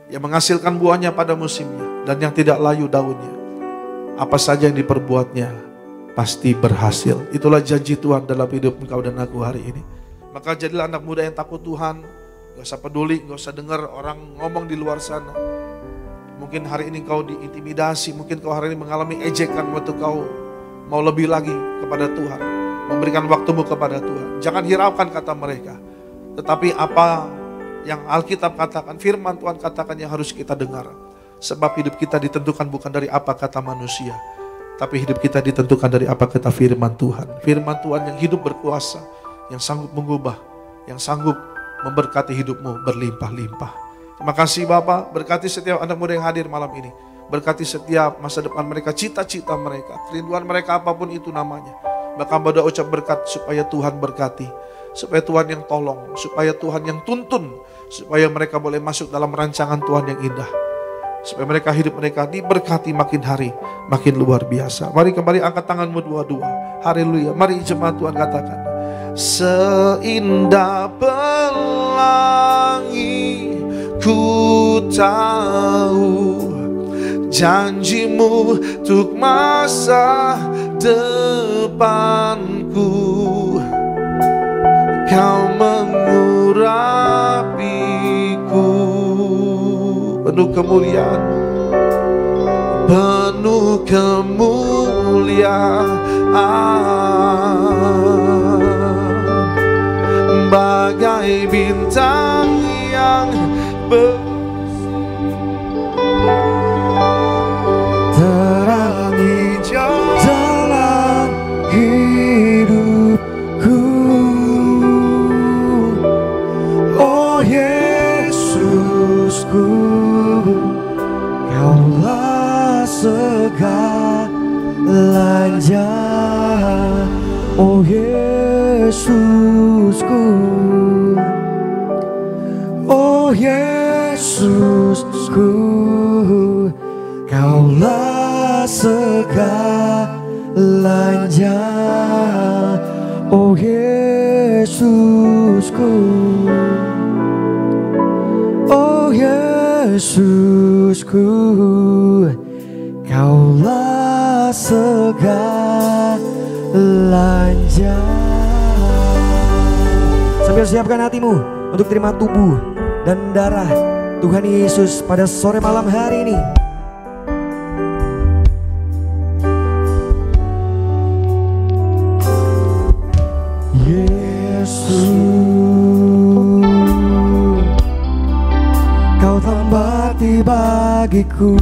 yang menghasilkan buahnya pada musimnya dan yang tidak layu daunnya. Apa saja yang diperbuatnya pasti berhasil. Itulah janji Tuhan dalam hidup engkau dan aku hari ini. Maka jadilah anak muda yang takut Tuhan. Gak usah peduli, gak usah dengar orang ngomong di luar sana. Mungkin hari ini kau diintimidasi, mungkin kau hari ini mengalami ejekan waktu kau mau lebih lagi kepada Tuhan, memberikan waktumu kepada Tuhan. Jangan hiraukan kata mereka, tetapi apa yang Alkitab katakan, firman Tuhan katakan yang harus kita dengar. Sebab hidup kita ditentukan bukan dari apa kata manusia, tapi hidup kita ditentukan dari apa kata firman Tuhan. Firman Tuhan yang hidup berkuasa, yang sanggup mengubah, yang sanggup memberkati hidupmu berlimpah-limpah. Terima kasih Bapak, berkati setiap anak muda yang hadir malam ini. Berkati setiap masa depan mereka, cita-cita mereka, kerinduan mereka apapun itu namanya. Bahkan berdoa ucap berkat supaya Tuhan berkati, supaya Tuhan yang tolong, supaya Tuhan yang tuntun, supaya mereka boleh masuk dalam rancangan Tuhan yang indah. Supaya mereka hidup mereka diberkati makin hari makin luar biasa. Mari kembali angkat tanganmu dua-dua. Haleluya. Mari jemaat Tuhan katakan, seindah pelangi ku tahu janjimu untuk masa depanku. Kau mengurapiku penuh kemuliaan, penuh kemuliaan, bagai bintang yang terangi jalan hidupku. Oh Yesusku, Kaulah segalanya. Oh Yesusku, oh Yesusku, Kaulah segalanya. Oh Yesusku, oh Yesusku, Kaulah segalanya. Persiapkan hatimu untuk terima tubuh dan darah Tuhan Yesus pada sore malam hari ini. Yesus, Kau telah mati bagiku,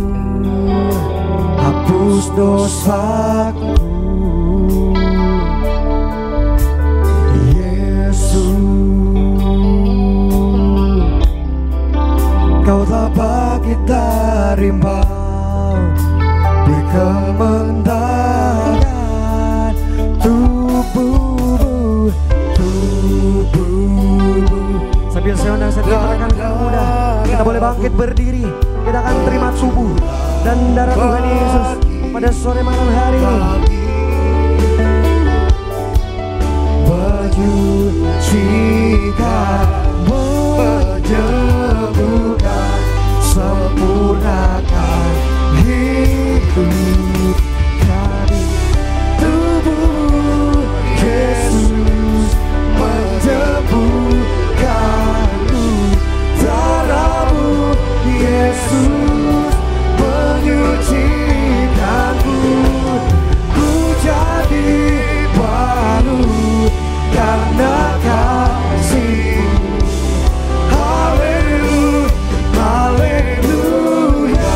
hapus dosaku. Kau telah bangkit dari maut, beri kemenangan tubuhmu. Sambil senang setiap rekan muda, kita boleh bangkit berdiri. Kita akan terima tubuh dan darah Tuhan Yesus pada sore malam hari ini. Menyucikan, menyembuhkan, sempurnakan hidup kami. Tubuh Yesus menyembuhkanku, darahmu Yesus menyucikanku. Ku jadi baru karena kasih-Mu. Haleluya, haleluya.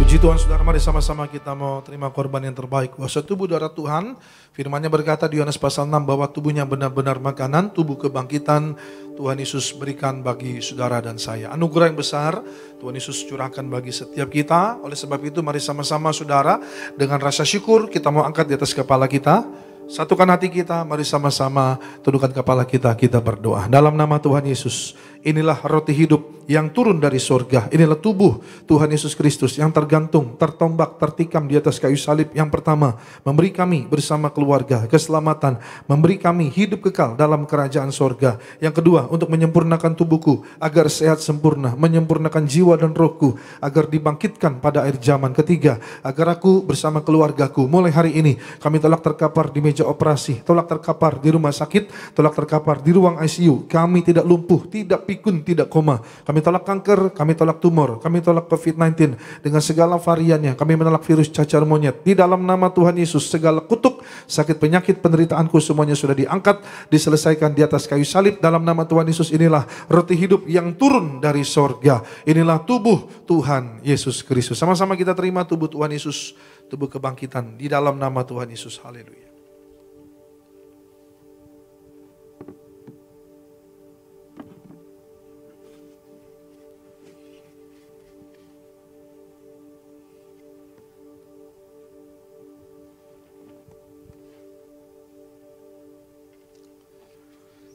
Puji Tuhan, saudara, mari sama-sama kita mau terima korban yang terbaik. Kuasa tubuh darah Tuhan, firman-Nya berkata di Yohanes pasal 6 bahwa tubuhnya benar-benar makanan, tubuh kebangkitan Tuhan Yesus berikan bagi saudara dan saya. Anugerah yang besar Tuhan Yesus curahkan bagi setiap kita. Oleh sebab itu mari sama-sama saudara dengan rasa syukur kita mau angkat di atas kepala kita. Satukan hati kita, mari sama-sama tundukkan kepala kita, kita berdoa. Dalam nama Tuhan Yesus, inilah roti hidup yang turun dari sorga. Inilah tubuh Tuhan Yesus Kristus yang tergantung, tertombak, tertikam di atas kayu salib. Yang pertama, memberi kami bersama keluarga keselamatan, memberi kami hidup kekal dalam kerajaan sorga. Yang kedua, untuk menyempurnakan tubuhku agar sehat sempurna, menyempurnakan jiwa dan rohku agar dibangkitkan pada akhir zaman. Ketiga, agar aku bersama keluargaku mulai hari ini kami telah terkapar di meja operasi, tolak terkapar di rumah sakit, tolak terkapar di ruang ICU. Kami tidak lumpuh, tidak pikun, tidak koma. Kami tolak kanker, kami tolak tumor, kami tolak COVID-19 dengan segala variannya. Kami menolak virus cacar monyet. Di dalam nama Tuhan Yesus, segala kutuk, sakit, penyakit, penderitaanku semuanya sudah diangkat, diselesaikan di atas kayu salib. Dalam nama Tuhan Yesus, inilah roti hidup yang turun dari sorga. Inilah tubuh Tuhan Yesus Kristus. Sama-sama kita terima tubuh Tuhan Yesus, tubuh kebangkitan di dalam nama Tuhan Yesus. Haleluya.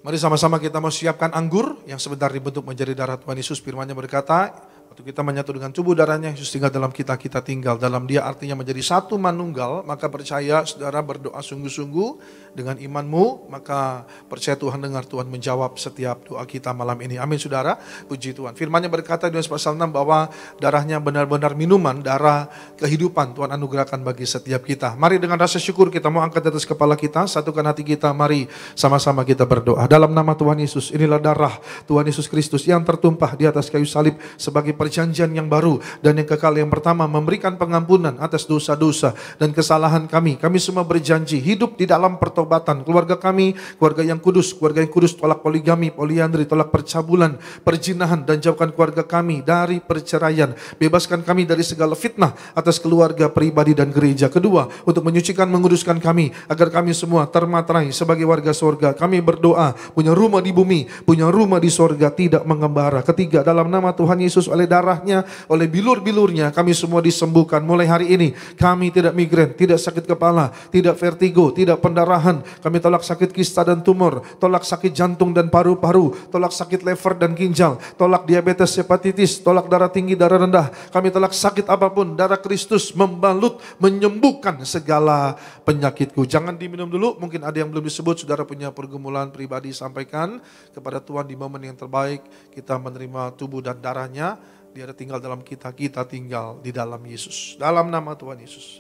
Mari sama-sama kita mau siapkan anggur yang sebentar dibentuk menjadi darah Tuhan Yesus. Firman-Nya berkata, waktu kita menyatu dengan tubuh darahnya, Yesus tinggal dalam kita, kita tinggal dalam Dia, artinya menjadi satu manunggal. Maka percaya saudara berdoa sungguh-sungguh dengan imanmu, maka percaya Tuhan dengar, Tuhan menjawab setiap doa kita malam ini. Amin saudara, puji Tuhan. Firman-Nya berkata di pasal 6 bahwa darahnya benar-benar minuman, darah kehidupan Tuhan anugerahkan bagi setiap kita. Mari dengan rasa syukur kita mau angkat di atas kepala kita, satukan hati kita, mari sama-sama kita berdoa. Dalam nama Tuhan Yesus, inilah darah Tuhan Yesus Kristus yang tertumpah di atas kayu salib sebagai perjanjian yang baru dan yang kekal. Yang pertama, memberikan pengampunan atas dosa-dosa dan kesalahan kami. Kami semua berjanji hidup di dalam pertobatan. Keluarga kami, keluarga yang kudus, tolak poligami, poliandri, tolak percabulan, perzinahan, dan jauhkan keluarga kami dari perceraian. Bebaskan kami dari segala fitnah atas keluarga, pribadi, dan gereja. Kedua, untuk menyucikan, menguduskan kami agar kami semua termaterai sebagai warga sorga. Kami berdoa punya rumah di bumi, punya rumah di sorga, tidak mengembara. Ketiga, dalam nama Tuhan Yesus, oleh darahnya, oleh bilur-bilurnya, kami semua disembuhkan. Mulai hari ini, kami tidak migrain, tidak sakit kepala, tidak vertigo, tidak pendarahan. Kami tolak sakit kista dan tumor, tolak sakit jantung dan paru-paru, tolak sakit lever dan ginjal, tolak diabetes, hepatitis, tolak darah tinggi, darah rendah. Kami tolak sakit apapun, darah Kristus membalut, menyembuhkan segala penyakitku. Jangan diminum dulu, mungkin ada yang belum disebut, saudara punya pergumulan pribadi, sampaikan kepada Tuhan di momen yang terbaik. Kita menerima tubuh dan darahnya, Dia ada tinggal dalam kita, kita tinggal di dalam Yesus. Dalam nama Tuhan Yesus.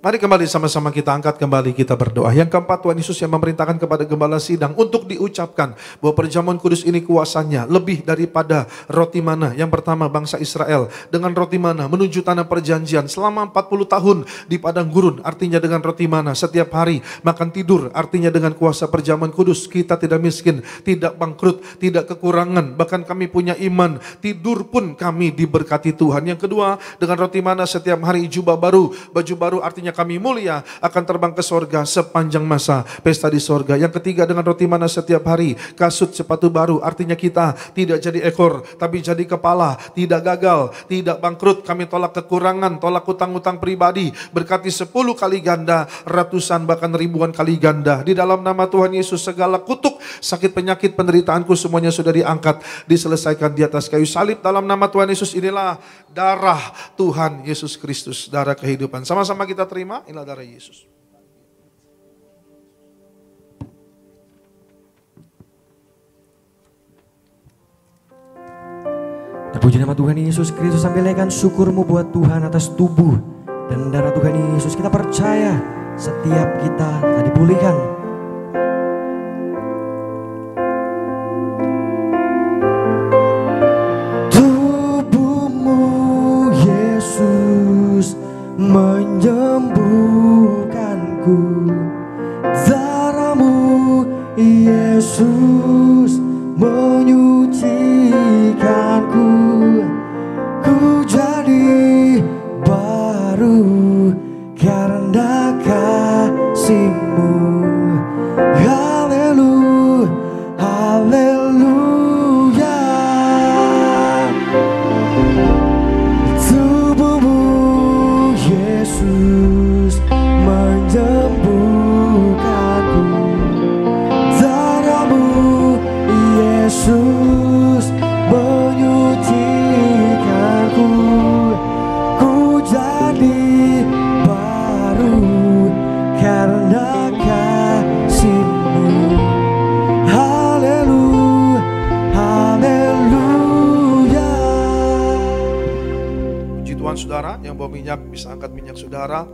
Mari kembali sama-sama kita angkat kembali, kita berdoa. Yang keempat, Tuhan Yesus yang memerintahkan kepada gembala sidang untuk diucapkan bahwa perjamuan kudus ini kuasanya lebih daripada roti mana. Yang pertama, bangsa Israel dengan roti mana menuju tanah perjanjian selama 40 tahun di padang gurun, artinya dengan roti mana setiap hari makan tidur, artinya dengan kuasa perjamuan kudus kita tidak miskin, tidak bangkrut, tidak kekurangan, bahkan kami punya iman, tidur pun kami diberkati Tuhan. Yang kedua, dengan roti mana setiap hari jubah baru, baju baru, artinya kami mulia akan terbang ke sorga sepanjang masa pesta di sorga. Yang ketiga, dengan roti mana setiap hari kasut sepatu baru, artinya kita tidak jadi ekor tapi jadi kepala, tidak gagal, tidak bangkrut. Kami tolak kekurangan, tolak utang-utang pribadi, berkati 10 kali ganda, ratusan bahkan ribuan kali ganda. Di dalam nama Tuhan Yesus, segala kutuk, sakit, penyakit, penderitaanku semuanya sudah diangkat, diselesaikan di atas kayu salib. Dalam nama Tuhan Yesus, inilah darah Tuhan Yesus Kristus, darah kehidupan. Sama-sama kita terima, inilah darah Yesus. Terpuji nama Tuhan Yesus Kristus, sampaikan syukurmu buat Tuhan atas tubuh dan darah Tuhan Yesus. Kita percaya setiap kita telah dipulihkan. Tubuhmu Yesus menyembuhkanku, darahmu Yesus menyucikanku, ku jadi baru karena kasih-Mu. Haleluya, haleluya. Tubuhmu Yesus menyembuhkanku, darahmu Yesus menyucikanku, ku jadi baru karena kasih-Mu. Haleluya, haleluya. Puji Tuhan, saudara yang bawa minyak bisa angkat minyak saudara.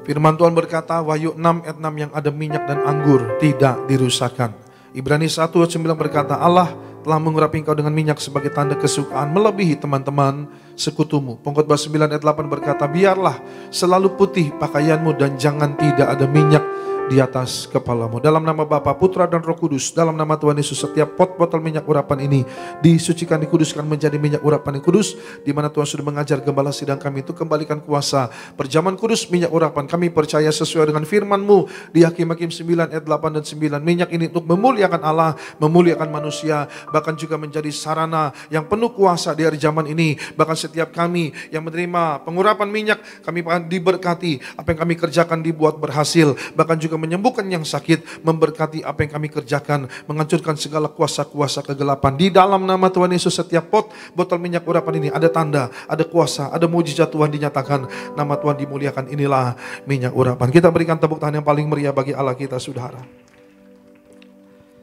Firman Tuhan berkata, Wahyu 6 ayat 6, yang ada minyak dan anggur tidak dirusakkan. Ibrani 1 ayat 9 berkata, Allah telah mengurapi engkau dengan minyak sebagai tanda kesukaan melebihi teman-teman sekutumu. Pengkhotbah 9 ayat 8 berkata, biarlah selalu putih pakaianmu dan jangan tidak ada minyak di atas kepalamu. Dalam nama Bapa, Putra dan Roh Kudus, dalam nama Tuhan Yesus, setiap pot botol minyak urapan ini disucikan, dikuduskan menjadi minyak urapan yang kudus, di mana Tuhan sudah mengajar gembala sidang kami itu kembalikan kuasa perjamuan kudus minyak urapan. Kami percaya sesuai dengan firman-Mu di Hakim-Hakim 9 ayat 8 dan 9, minyak ini untuk memuliakan Allah, memuliakan manusia, bahkan juga menjadi sarana yang penuh kuasa di hari zaman ini. Bahkan setiap kami yang menerima pengurapan minyak, kami akan diberkati, apa yang kami kerjakan dibuat berhasil, bahkan juga menyembuhkan yang sakit, memberkati apa yang kami kerjakan, menghancurkan segala kuasa-kuasa kegelapan. Di dalam nama Tuhan Yesus, setiap pot botol minyak urapan ini ada tanda, ada kuasa, ada mujizat Tuhan dinyatakan, nama Tuhan dimuliakan. Inilah minyak urapan. Kita berikan tepuk tangan yang paling meriah bagi Allah kita, saudara.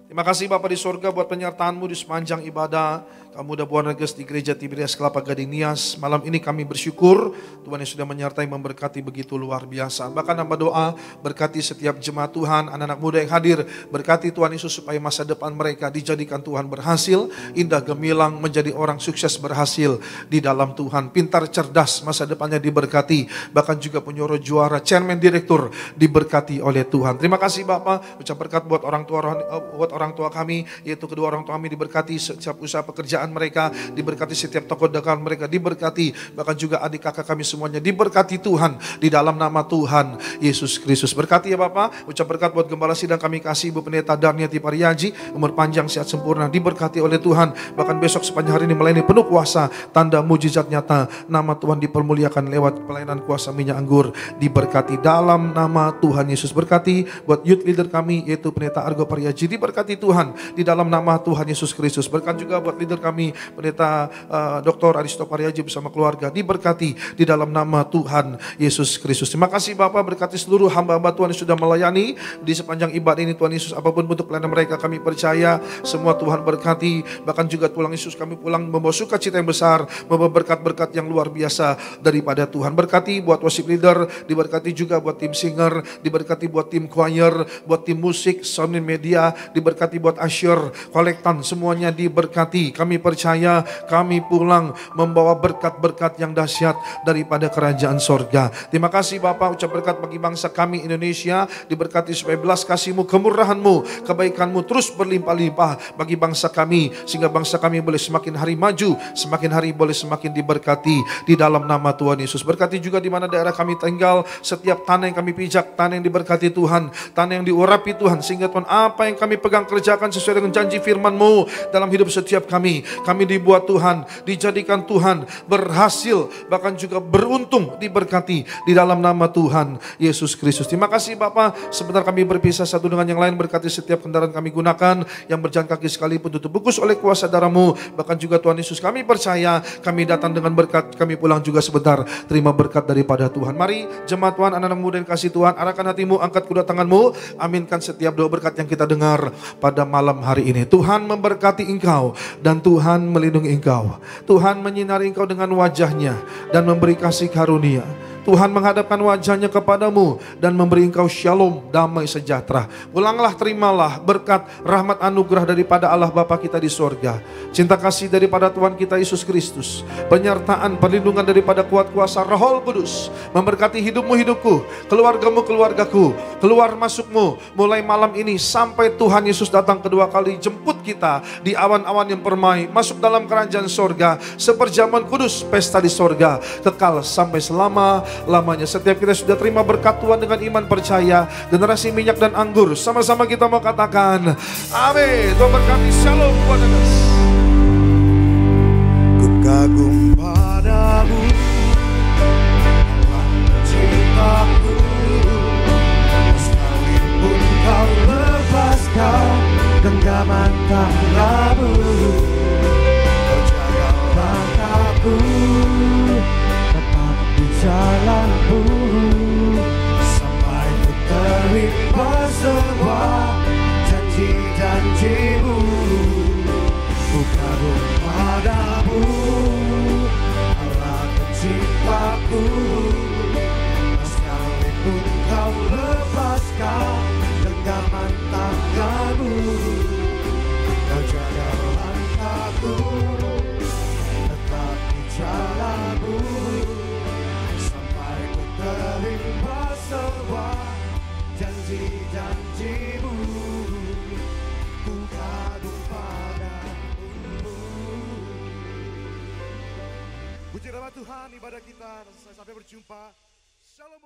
Terima kasih Bapa di surga buat penyertaan-Mu di sepanjang ibadah Muda Buana Reges di Gereja Tiberias Kelapa Gading Nias. Malam ini kami bersyukur Tuhan yang sudah menyertai, memberkati begitu luar biasa. Bahkan hamba doa berkati setiap jemaat Tuhan, anak-anak muda yang hadir, berkati Tuhan Yesus supaya masa depan mereka dijadikan Tuhan berhasil, indah gemilang, menjadi orang sukses berhasil di dalam Tuhan, pintar cerdas, masa depannya diberkati, bahkan juga penyuruh juara, chairman direktur diberkati oleh Tuhan. Terima kasih Bapak, ucap berkat buat orang tua kami, yaitu kedua orang tua kami diberkati, setiap usaha pekerjaan mereka diberkati, setiap toko dagangan mereka diberkati, bahkan juga adik kakak kami semuanya diberkati Tuhan di dalam nama Tuhan Yesus Kristus. Berkati ya Bapak, ucap berkat buat gembala sidang kami kasih Ibu Pendeta Darniati Pariaji, umur panjang sehat sempurna, diberkati oleh Tuhan, bahkan besok sepanjang hari ini melayani penuh kuasa, tanda mujizat nyata, nama Tuhan dipermuliakan lewat pelayanan kuasa minyak anggur, diberkati dalam nama Tuhan Yesus. Berkati buat youth leader kami yaitu Pendeta Argo Pariaji, diberkati Tuhan di dalam nama Tuhan Yesus Kristus. Berkat juga buat leader kami kami, Pendeta Dr. Aristo Pariaji bersama keluarga, diberkati di dalam nama Tuhan Yesus Kristus. Terima kasih Bapak, berkati seluruh hamba-hamba Tuhan yang sudah melayani di sepanjang ibadah ini Tuhan Yesus. Apapun bentuk pelayanan mereka, kami percaya semua Tuhan berkati. Bahkan juga Tuhan Yesus, kami pulang membawa sukacita yang besar, membawa berkat-berkat yang luar biasa daripada Tuhan. Berkati buat worship leader, diberkati juga buat tim singer, diberkati buat tim choir, buat tim musik, sound media, diberkati buat usher, kolektan, semuanya diberkati. Kami percaya kami pulang membawa berkat-berkat yang dahsyat daripada kerajaan sorga. Terima kasih Bapak, ucap berkat bagi bangsa kami Indonesia, diberkati supaya belas kasih-Mu, kemurahan-Mu, kebaikan-Mu terus berlimpah-limpah bagi bangsa kami, sehingga bangsa kami boleh semakin hari maju, semakin hari boleh semakin diberkati di dalam nama Tuhan Yesus. Berkati juga di mana daerah kami tinggal, setiap tanah yang kami pijak, tanah yang diberkati Tuhan, tanah yang diurapi Tuhan, sehingga Tuhan apa yang kami pegang kerjakan sesuai dengan janji firman-Mu dalam hidup setiap kami dibuat Tuhan, dijadikan Tuhan berhasil, bahkan juga beruntung, diberkati di dalam nama Tuhan Yesus Kristus. Terima kasih Bapak, sebentar kami berpisah satu dengan yang lain, berkati setiap kendaraan kami gunakan, yang berjalan kaki sekalipun tutup bungkus oleh kuasa darah-Mu, bahkan juga Tuhan Yesus kami percaya, kami datang dengan berkat, kami pulang juga sebentar, terima berkat daripada Tuhan. Mari jemaat Tuhan, anak-anak muda yang kasih Tuhan, arahkan hatimu, angkat kedua tanganmu, aminkan setiap doa berkat yang kita dengar pada malam hari ini. Tuhan memberkati engkau dan Tuhan melindungi engkau. Tuhan menyinari engkau dengan wajahnya dan memberi kasih karunia. Tuhan menghadapkan wajahnya kepadamu dan memberi engkau shalom, damai sejahtera. Pulanglah, terimalah berkat, rahmat, anugerah daripada Allah Bapa kita di sorga. Cinta kasih daripada Tuhan kita Yesus Kristus. Penyertaan, perlindungan daripada kuat kuasa Roh Kudus. Memberkati hidupmu, hidupku, keluargamu, keluargaku, keluar masukmu. Mulai malam ini sampai Tuhan Yesus datang kedua kali jemput kita di awan-awan yang permai. Masuk dalam kerajaan sorga. Seperjamuan kudus, pesta di sorga. Kekal sampai selama-lamanya. Setiap kita sudah terima berkat Tuhan dengan iman percaya, generasi minyak dan anggur, sama-sama kita mau katakan amin. Tuhan berkati, shalom buat Anda. Ku kagum padamu, cintaku, sekalipun kau lepaskan genggaman tanganmu, kau jaga langkahku jalanmu, sampai ku terima semua janji-janjimu. Ku kagum padamu, Allah penciptaku, sekalipun kau lepaskan genggaman tanganmu, kau jaga langkahku tetap di jalanmu, terima semua janji-janjimu. Ku kagum padamu. Puji nama Tuhan, ibadah kita. Sampai berjumpa. Shalom.